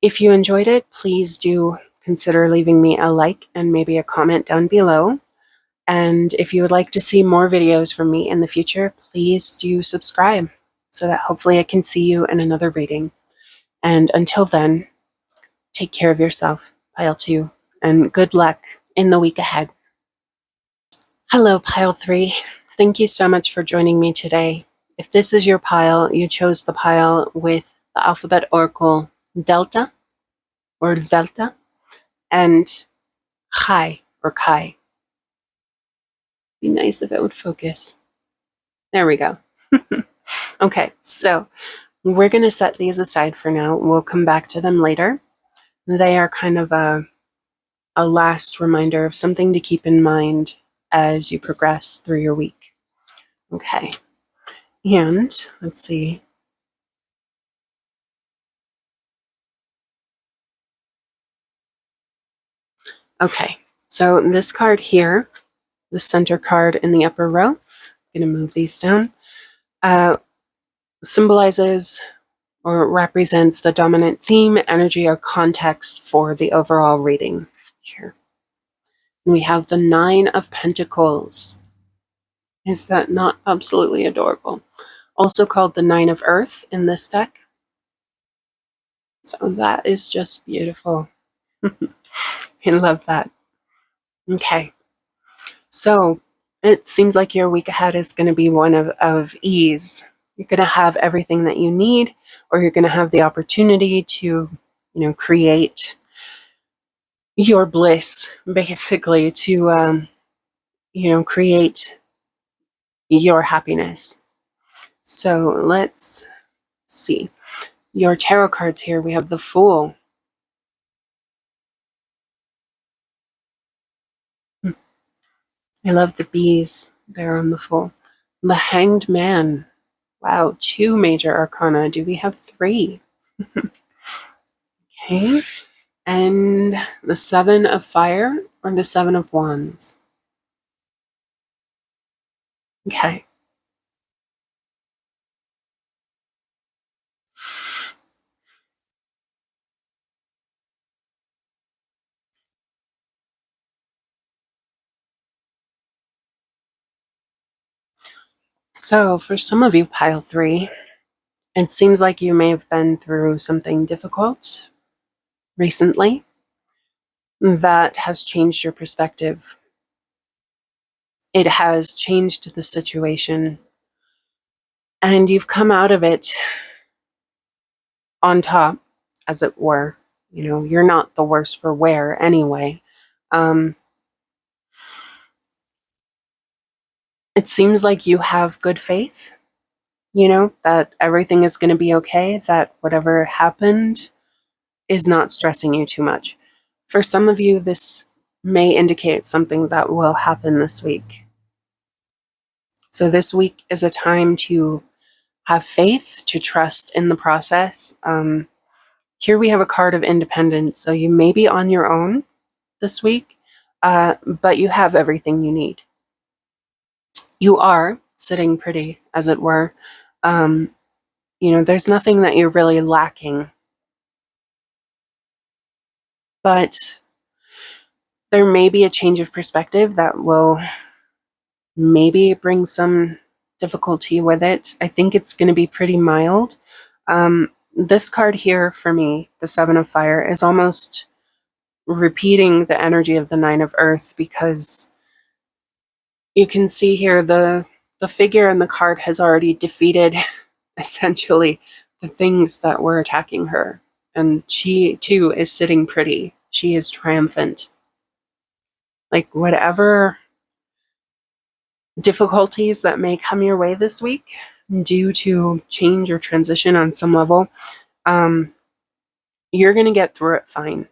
If you enjoyed it, please do consider leaving me a like and maybe a comment down below. And if you would like to see more videos from me in the future, please do subscribe so that hopefully I can see you in another reading. And until then, take care of yourself, Pile 2, and good luck in the week ahead. Hello, Pile 3. Thank you so much for joining me today. If this is your pile, you chose the pile with the alphabet oracle Delta or Delta and Chi or Chi. Be nice if it would focus. There we go. Okay, so we're going to set these aside for now. We'll come back to them later. They are kind of a last reminder of something to keep in mind as you progress through your week. Okay, and let's see. Okay, so this card here, the center card in the upper row, I'm going to move these down, symbolizes or represents the dominant theme, energy, or context for the overall reading here. And we have the Nine of Pentacles. Is that not absolutely adorable? Also called the Nine of Earth in this deck. So that is just beautiful. I love that. Okay. So it seems like your week ahead is going to be one of ease. You're going to have everything that you need, or you're going to have the opportunity to, create your bliss, basically, to, create your happiness. So let's see. Your tarot cards here, we have the Fool. I love the bees there on the Fool. The Hanged Man. Wow, 2 major arcana. Do we have 3? Okay. And the 7 of Fire or the 7 of Wands? Okay. So for some of you, Pile 3, it seems like you may have been through something difficult recently that has changed your perspective. It has changed the situation, and you've come out of it on top, as it were. You're not the worse for wear anyway. It seems like you have good faith, that everything is going to be okay, that whatever happened is not stressing you too much. For some of you, this may indicate something that will happen this week. So this week is a time to have faith, to trust in the process. Here we have a card of independence, so you may be on your own this week, but you have everything you need. You are sitting pretty, as it were. There's nothing that you're really lacking. But there may be a change of perspective that will maybe bring some difficulty with it. I think it's going to be pretty mild. This card here for me, the 7 of Fire, is almost repeating the energy of the 9 of Earth, because you can see here the figure in the card has already defeated essentially the things that were attacking her. And she too is sitting pretty. She is triumphant. Like, whatever difficulties that may come your way this week due to change or transition on some level, you're going to get through it fine.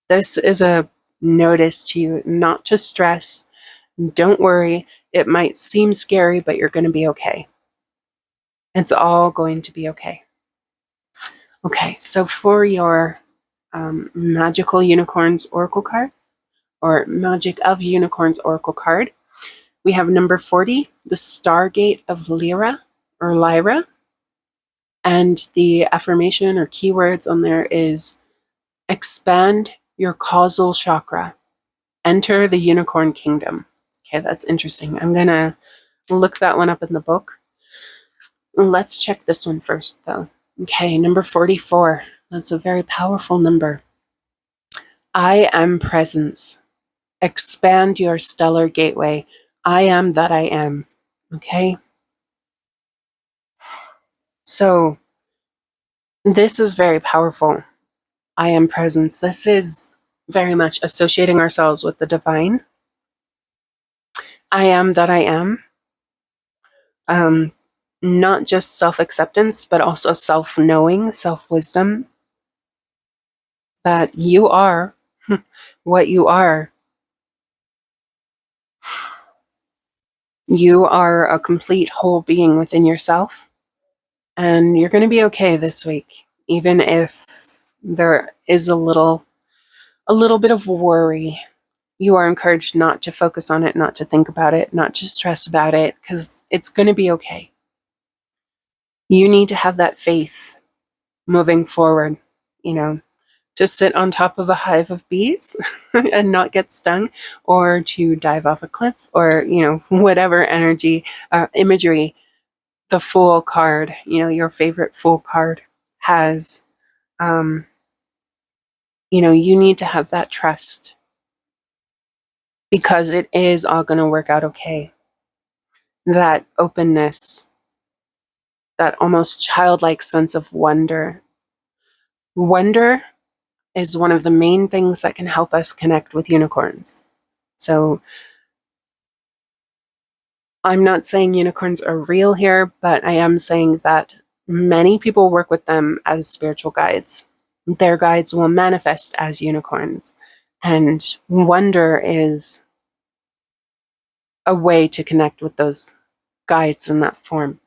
This is a notice to you not to stress, Don't worry. It might seem scary, but you're going to be okay. It's all going to be okay. Okay, so for your Magical Unicorns Oracle card, or Magic of Unicorns Oracle card, we have number 40, the Stargate of Lyra, or Lyra. And the affirmation or keywords on there is expand your causal chakra. Enter the unicorn kingdom. Okay, that's interesting. I'm going to look that one up in the book. Let's check this one first, though. Okay, number 44. That's a very powerful number. I am presence. Expand your stellar gateway. I am that I am. Okay? So, this is very powerful. I am presence. This is very much associating ourselves with the divine. I am that I am. Not just self-acceptance, but also self-knowing, self-wisdom. That you are what you are. You are a complete whole being within yourself. And you're going to be okay this week, even if there is a little bit of worry. You are encouraged not to focus on it, not to think about it, not to stress about it, because it's going to be okay. You need to have that faith moving forward, to sit on top of a hive of bees and not get stung, or to dive off a cliff, or, whatever imagery the Fool card, your favorite Fool card has. You need to have that trust, because it is all going to work out okay. That openness, that almost childlike sense of wonder. Wonder is one of the main things that can help us connect with unicorns. So I'm not saying unicorns are real here, but I am saying that many people work with them as spiritual guides. Their guides will manifest as unicorns. And wonder is a way to connect with those guides in that form.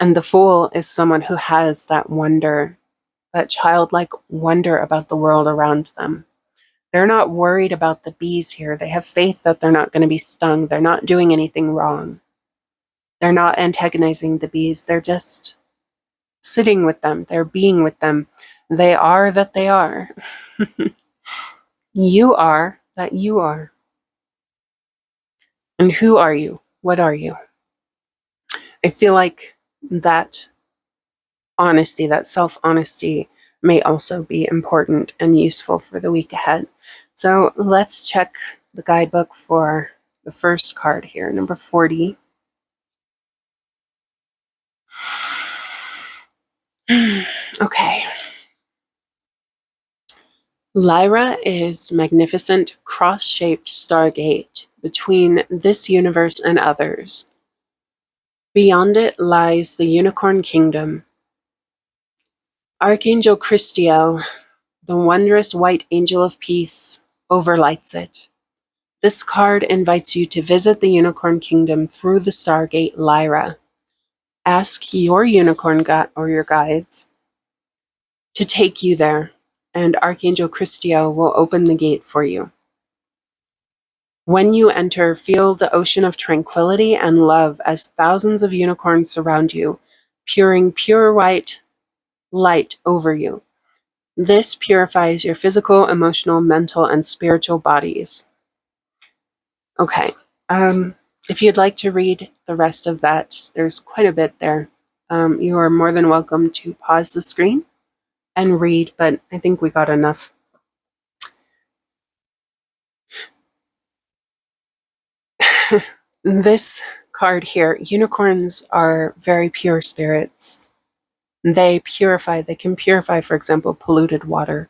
And the Fool is someone who has that wonder, that childlike wonder about the world around them. They're not worried about the bees here. They have faith that they're not going to be stung. They're not doing anything wrong. They're not antagonizing the bees. They're just sitting with them. They're being with them. They are that they are. You are that you are. And who are you? What are you? I feel like that honesty, that self-honesty, may also be important and useful for the week ahead. So let's check the guidebook for the first card here, number 40. Okay. Lyra is magnificent, cross-shaped stargate between this universe and others. Beyond it lies the Unicorn Kingdom. Archangel Christiel, the wondrous white angel of peace, overlights it. This card invites you to visit the Unicorn Kingdom through the Stargate Lyra. Ask your unicorn or your guides to take you there, and Archangel Christiel will open the gate for you. When you enter, feel the ocean of tranquility and love as thousands of unicorns surround you, pouring pure white light over you. This purifies your physical, emotional, mental, and spiritual bodies. Okay. If you'd like to read the rest of that, there's quite a bit there. You are more than welcome to pause the screen and read, but I think we got enough. This card here, unicorns are very pure spirits. They can purify, for example, polluted water.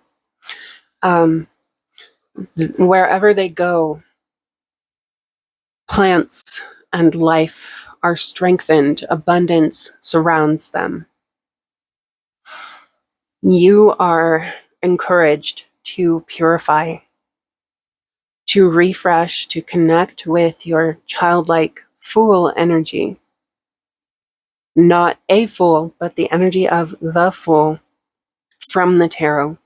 Wherever they go, plants and life are strengthened, abundance surrounds them. You are encouraged to purify, to refresh, to connect with your childlike Fool energy. Not a fool, but the energy of the Fool from the tarot.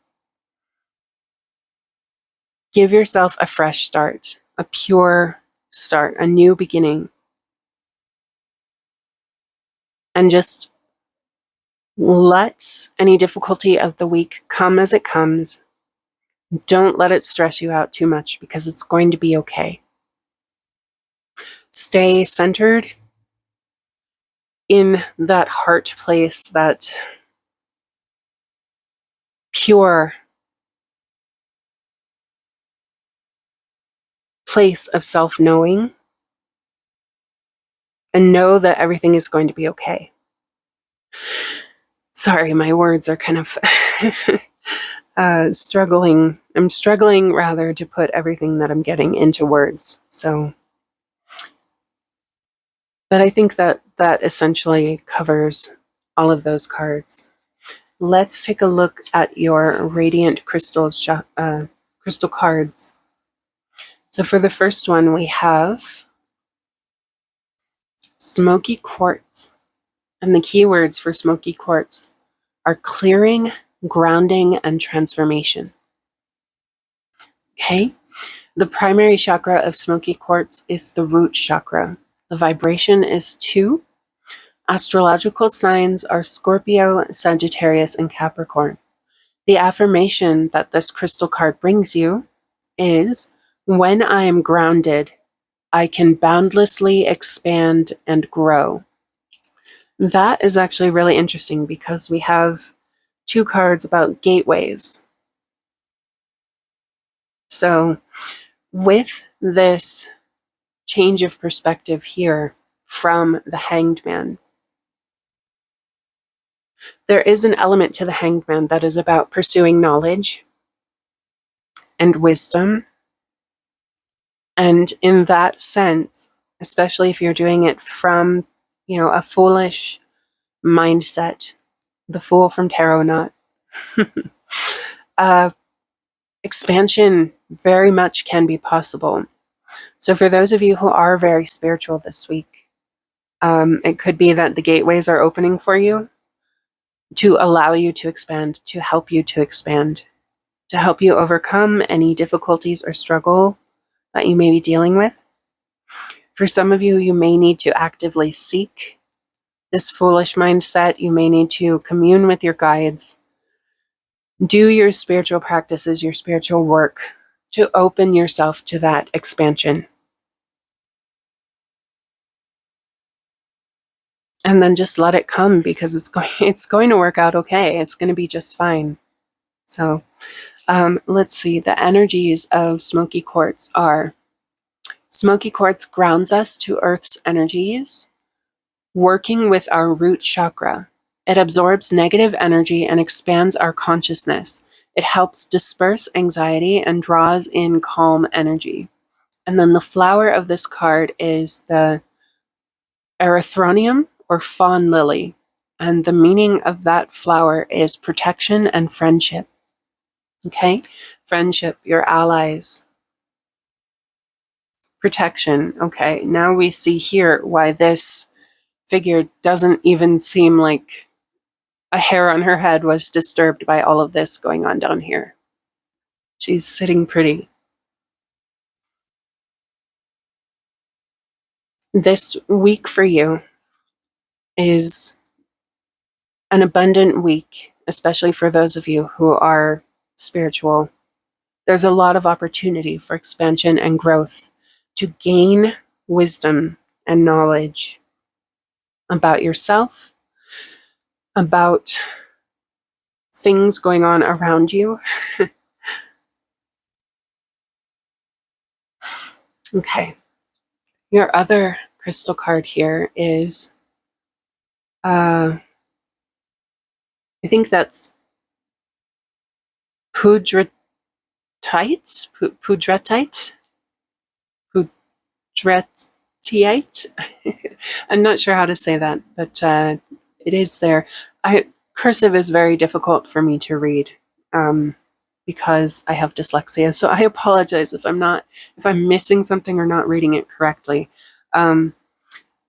Give yourself a fresh start, a pure start, a new beginning. And just let any difficulty of the week come as it comes. Don't let it stress you out too much, because it's going to be okay. Stay centered in that heart place, that pure place of self-knowing, and know that everything is going to be okay. Sorry, my words are kind of struggling. I'm struggling rather to put everything that I'm getting into words. So, but I think that essentially covers all of those cards. Let's take a look at your radiant crystals, crystal cards. So for the first one, we have smoky quartz. And the keywords for smoky quartz are clearing, grounding, and transformation. Okay? The primary chakra of smoky quartz is the root chakra. The vibration is 2. Astrological signs are Scorpio, Sagittarius, and Capricorn. The affirmation that this crystal card brings you is, when I am grounded, I can boundlessly expand and grow. That is actually really interesting, because we have 2 cards about gateways. So with this change of perspective here from the Hanged Man, there is an element to the Hanged Man that is about pursuing knowledge and wisdom. And in that sense, especially if you're doing it from, a foolish mindset, the Fool from Tarot Knot, expansion very much can be possible. So for those of you who are very spiritual this week, it could be that the gateways are opening for you to allow you to expand, to help you to expand, to help you overcome any difficulties or struggle that you may be dealing with. For some of you, you may need to actively seek this foolish mindset. You may need to commune with your guides, do your spiritual practices, your spiritual work, to open yourself to that expansion. And then just let it come, because it's going to work out okay. It's going to be just fine. So let's see. The energies of smoky quartz are: smoky quartz grounds us to Earth's energies, working with our root chakra. It absorbs negative energy and expands our consciousness. It helps disperse anxiety and draws in calm energy. And then the flower of this card is the erythronium, or fawn lily. And the meaning of that flower is protection and friendship. Okay? Friendship, your allies. Protection. Okay, now we see here why this figure doesn't even seem like a hair on her head was disturbed by all of this going on down here. She's sitting pretty. This week for you is an abundant week, especially for those of you who are spiritual. There's a lot of opportunity for expansion and growth, to gain wisdom and knowledge about yourself, about things going on around you. Okay. Your other crystal card here is, I think that's Pudretite? Pudretite? Pudretiite? I'm not sure how to say that, but it is there. Cursive is very difficult for me to read. because I have dyslexia. So I apologize if I'm missing something or not reading it correctly. Um,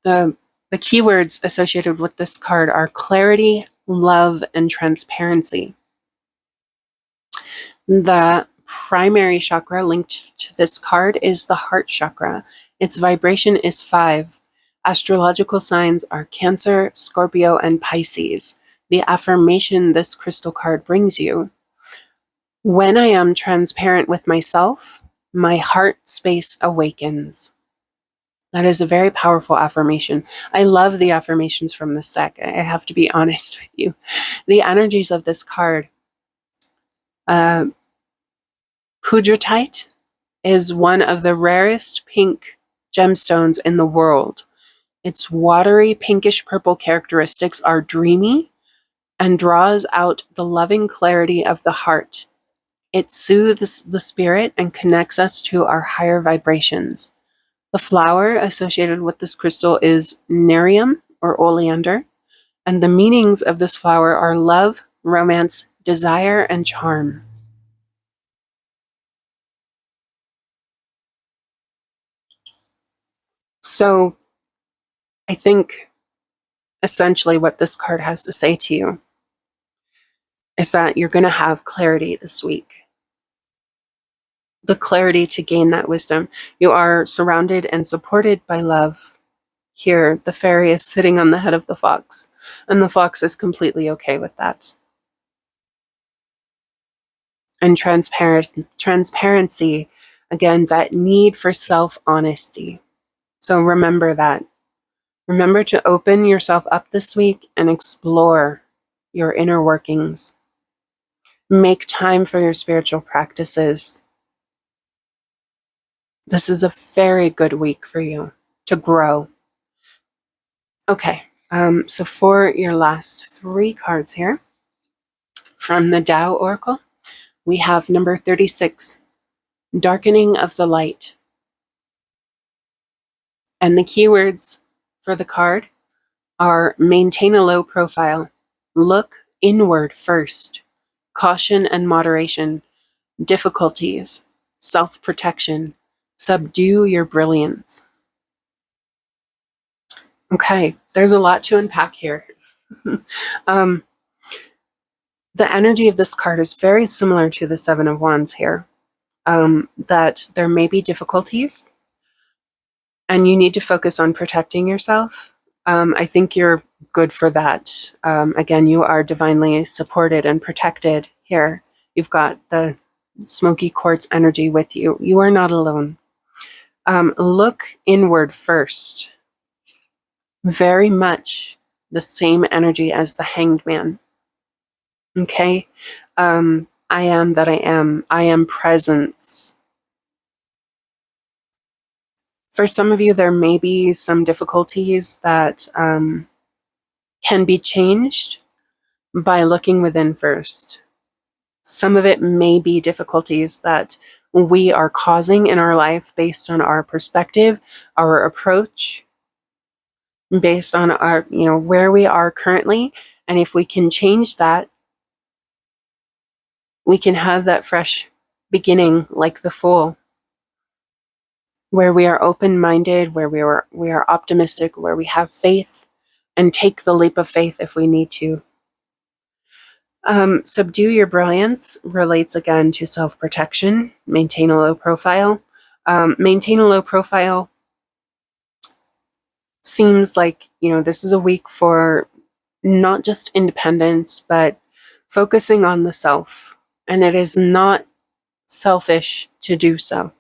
the keywords associated with this card are clarity, love, and transparency. The primary chakra linked to this card is the heart chakra. Its vibration is 5. Astrological signs are Cancer, Scorpio, and Pisces. The affirmation this crystal card brings you: when I am transparent with myself, my heart space awakens. That is a very powerful affirmation. I love the affirmations from this deck. I have to be honest with you. The energies of this card, Pudratite is one of the rarest pink gemstones in the world. Its watery pinkish purple characteristics are dreamy and draws out the loving clarity of the heart. It soothes the spirit and connects us to our higher vibrations. The flower associated with this crystal is Nerium or oleander, and the meanings of this flower are love, romance, desire, and charm. So I think essentially what this card has to say to you is that you're going to have clarity this week. The clarity to gain that wisdom. You are surrounded and supported by love. Here, the fairy is sitting on the head of the fox, and the fox is completely okay with that. And transparency, again, that need for self-honesty. So remember that. Remember to open yourself up this week and explore your inner workings. Make time for your spiritual practices. This is a very good week for you to grow. Okay, so for your last 3 cards here from the Tao Oracle, we have number 36, Darkening of the Light. And the keywords for the card are maintain a low profile, look inward first, caution and moderation, difficulties, self-protection, subdue your brilliance. Okay, there's a lot to unpack here. The energy of this card is very similar to the 7 of Wands here, that there may be difficulties and you need to focus on protecting yourself. I think you're good for that. Again, you are divinely supported and protected here. You've got the smoky quartz energy with you. You are not alone. Look inward first. Very much the same energy as the Hanged Man. Okay? I am that I am. I am presence. For some of you, there may be some difficulties that can be changed by looking within first. Some of it may be difficulties that we are causing in our life based on our perspective, our approach, based on our, where we are currently. And if we can change that, we can have that fresh beginning like the Fool, where we are open-minded, where we are optimistic, where we have faith and take the leap of faith if we need to. Subdue your brilliance relates again to self-protection. Maintain a low profile. Maintain a low profile seems like, this is a week for not just independence, but focusing on the self. And it is not selfish to do so.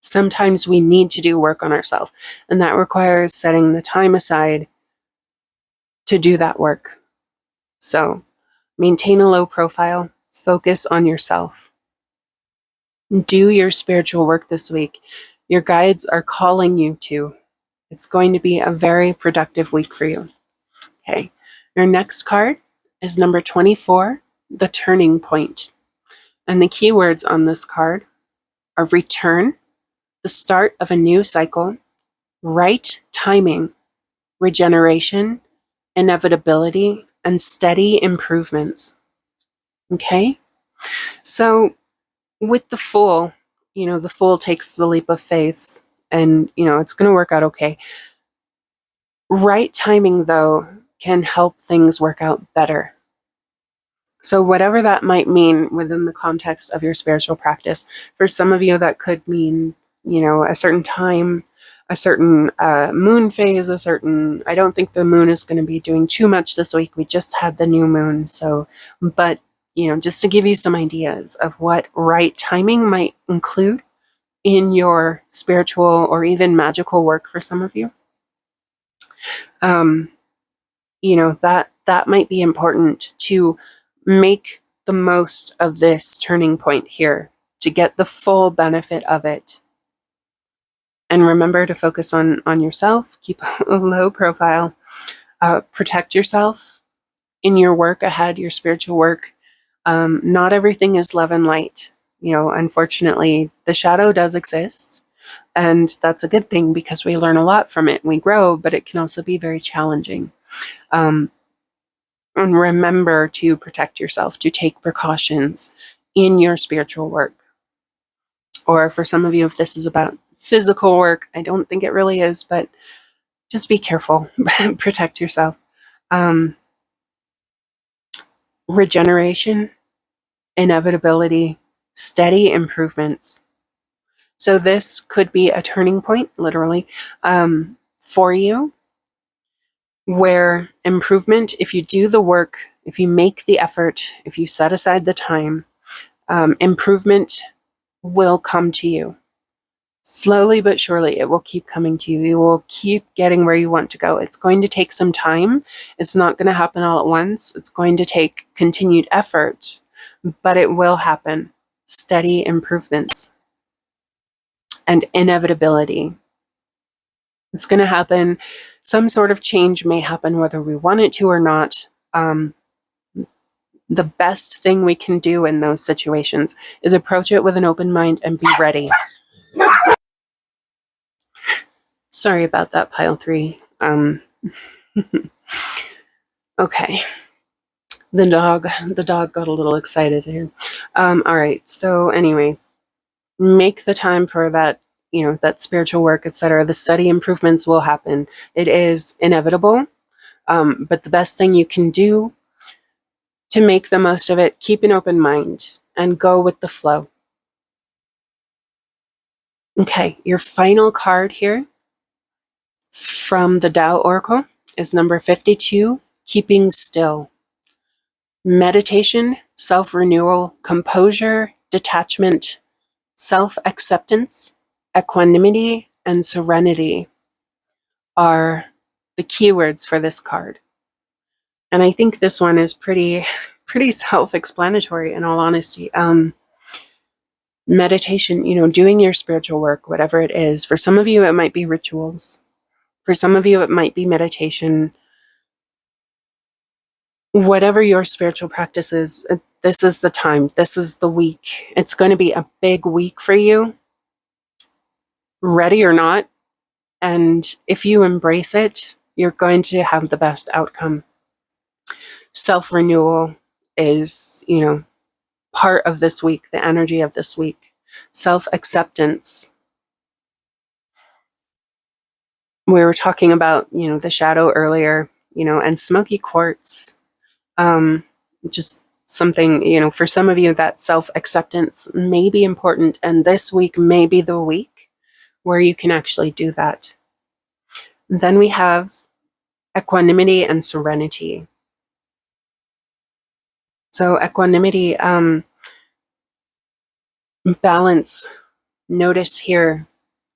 Sometimes we need to do work on ourselves, and that requires setting the time aside to do that work. So maintain a low profile, focus on yourself. Do your spiritual work this week. Your guides are calling you to. It's going to be a very productive week for you. Okay, your next card is number 24, the Turning Point. And the keywords on this card are return, the start of a new cycle, right timing, regeneration, inevitability, and steady improvements. Okay? So with the Fool, the Fool takes the leap of faith and, it's going to work out okay. Right timing, though, can help things work out better. So whatever that might mean within the context of your spiritual practice, for some of you that could mean, a certain time, a certain moon phase, I don't think the moon is going to be doing too much this week. We just had the new moon. So, but, just to give you some ideas of what right timing might include in your spiritual or even magical work for some of you. That might be important to make the most of this turning point here, to get the full benefit of it. And remember to focus on yourself, keep a low profile, protect yourself in your work ahead, your spiritual work. Not everything is love and light. Unfortunately, the shadow does exist. And that's a good thing because we learn a lot from it. We grow, but it can also be very challenging. And remember to protect yourself, to take precautions in your spiritual work. Or for some of you, if this is about physical work, I don't think it really is, but just be careful, protect yourself. Regeneration, inevitability, steady improvements. So this could be a turning point, literally, for you, where improvement, if you do the work, if you make the effort, if you set aside the time, improvement will come to you. Slowly but surely, it will keep coming to you. You will keep getting where you want to go. It's going to take some time. It's not going to happen all at once. It's going to take continued effort, but it will happen. Steady improvements and inevitability. It's going to happen. Some sort of change may happen whether we want it to or not. The best thing we can do in those situations is approach it with an open mind and be ready. Sorry about that, pile 3. Okay. The dog got a little excited here. All right. So anyway, make the time for that, that spiritual work, etc. The steady improvements will happen. It is inevitable. But the best thing you can do to make the most of it, keep an open mind and go with the flow. Okay. Your final card here from the Tao Oracle is number 52, Keeping Still. Meditation, self-renewal, composure, detachment, self-acceptance, equanimity, and serenity are the keywords for this card. And I think this one is pretty self-explanatory, in all honesty. Meditation, doing your spiritual work, whatever it is. For some of you, it might be rituals. For some of you, it might be meditation. Whatever your spiritual practice is, this is the time. This is the week. It's going to be a big week for you, ready or not. And if you embrace it, you're going to have the best outcome. Self-renewal is, part of this week, the energy of this week. Self-acceptance. We were talking about, the shadow earlier, and smoky quartz. Just something, for some of you, that self-acceptance may be important, and this week may be the week where you can actually do that. Then we have equanimity and serenity. So equanimity, balance. Notice here,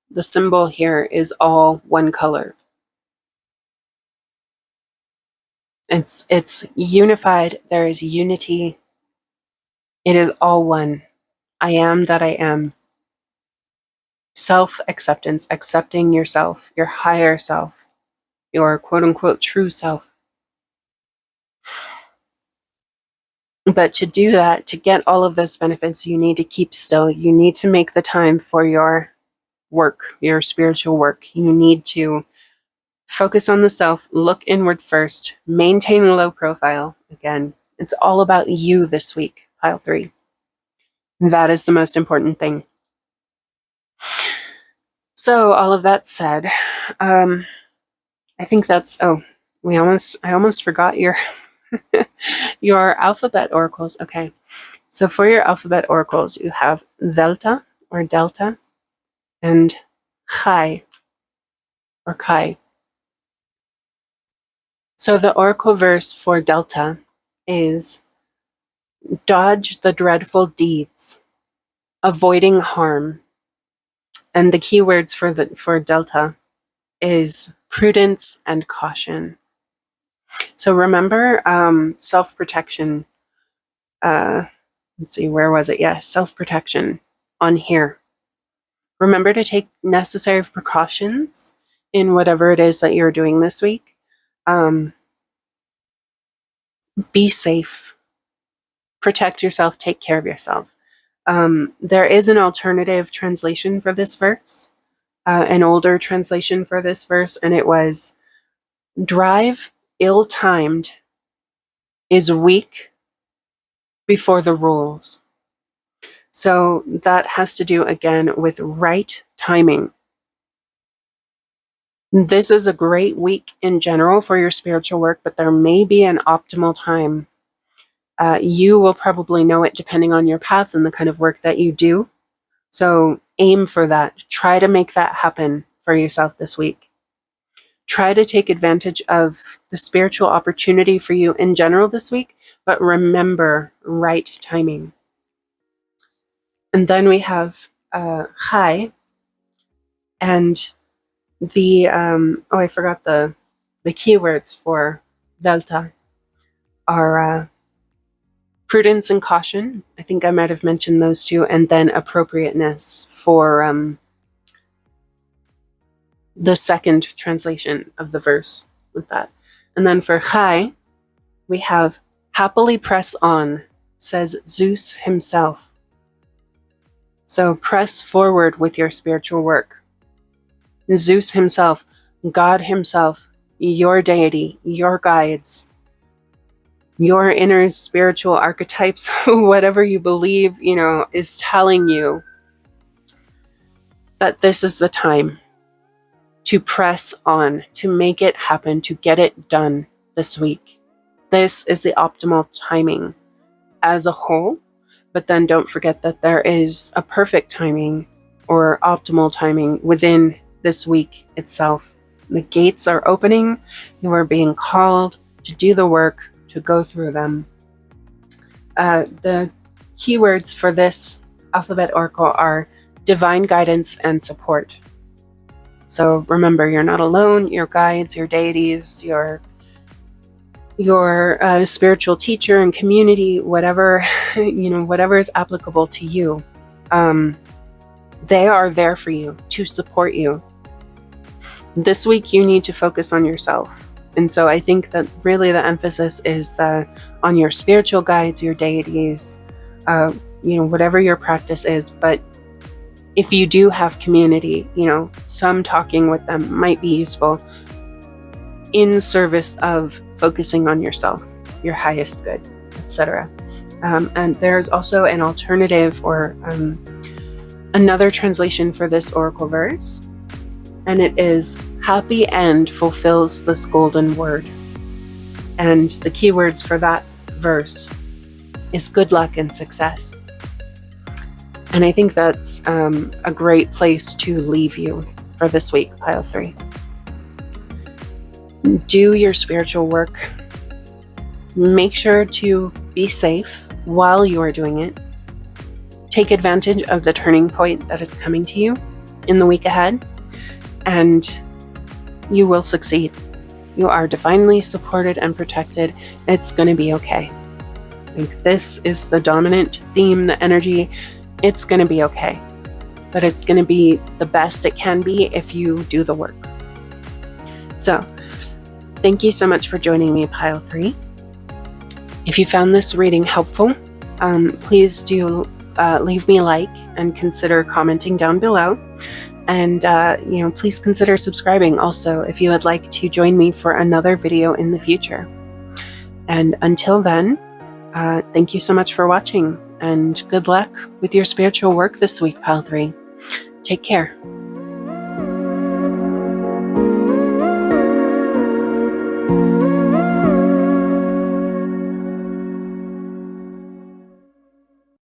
the symbol here is all one color. It's unified. There is unity. It is all one. I am that I am. Self-acceptance, accepting yourself, your higher self, your quote-unquote true self. But to do that, to get all of those benefits, you need to keep still. You need to make the time for your work, your spiritual work. You need to focus on the self, look inward first, maintain a low profile. Again, it's all about you this week, pile 3. That is the most important thing. So all of that said, I think that's, I almost forgot your, your alphabet oracles. Okay. So for your alphabet oracles, you have Delta or Delta and Chai or Kai. So the oracle verse for Delta is dodge the dreadful deeds, avoiding harm. And the keywords for Delta is prudence and caution. So remember self-protection. Let's see, where was it? Yes, self-protection on here. Remember to take necessary precautions in whatever it is that you're doing this week. Be safe. Protect yourself. Take care of yourself. There is an alternative translation for this verse, an older translation for this verse, and it was, drive ill-timed is weak before the rules. So that has to do, again, with right timing. This is a great week in general for your spiritual work, but there may be an optimal time. You will probably know it depending on your path and the kind of work that you do. So aim for that. Try to make that happen for yourself this week. Try to take advantage of the spiritual opportunity for you in general this week, but remember right timing. And then we have Chai, and the I forgot the keywords for Delta are prudence and caution. I think I might have mentioned those two, and then appropriateness for the second translation of the verse with that. And then for Chai, we have happily press on, says Zeus himself. So press forward with your spiritual work. Zeus himself, God himself, your deity, your guides, your inner spiritual archetypes, whatever you believe, is telling you that this is the time to press on, to make it happen, to get it done this week. This is the optimal timing as a whole, but then don't forget that there is a perfect timing or optimal timing within this week itself. The gates are opening. You are being called to do the work, to go through them. The keywords for this alphabet oracle are divine guidance and support. So remember, you're not alone. Your guides, your deities, your spiritual teacher and community, whatever, whatever is applicable to you, they are there for you to support you. This week, you need to focus on yourself. And so I think that really the emphasis is on your spiritual guides, your deities, whatever your practice is. But if you do have community, some talking with them might be useful in service of focusing on yourself, your highest good, etc. And there's also an alternative or another translation for this oracle verse, and it is, happy end fulfills this golden word. And the keywords for that verse is good luck and success. And I think that's a great place to leave you for this week, pile 3. Do your spiritual work. Make sure to be safe while you are doing it. Take advantage of the turning point that is coming to you in the week ahead, and you will succeed. You are divinely supported and protected. It's going to be okay. This is the dominant theme, the energy. It's going to be okay. But it's going to be the best it can be if you do the work. So, thank you so much for joining me, pile 3. If you found this reading helpful, please do leave me a like and consider commenting down below. And, please consider subscribing also if you would like to join me for another video in the future. And until then, thank you so much for watching, and good luck with your spiritual work this week, Pile 3. Take care.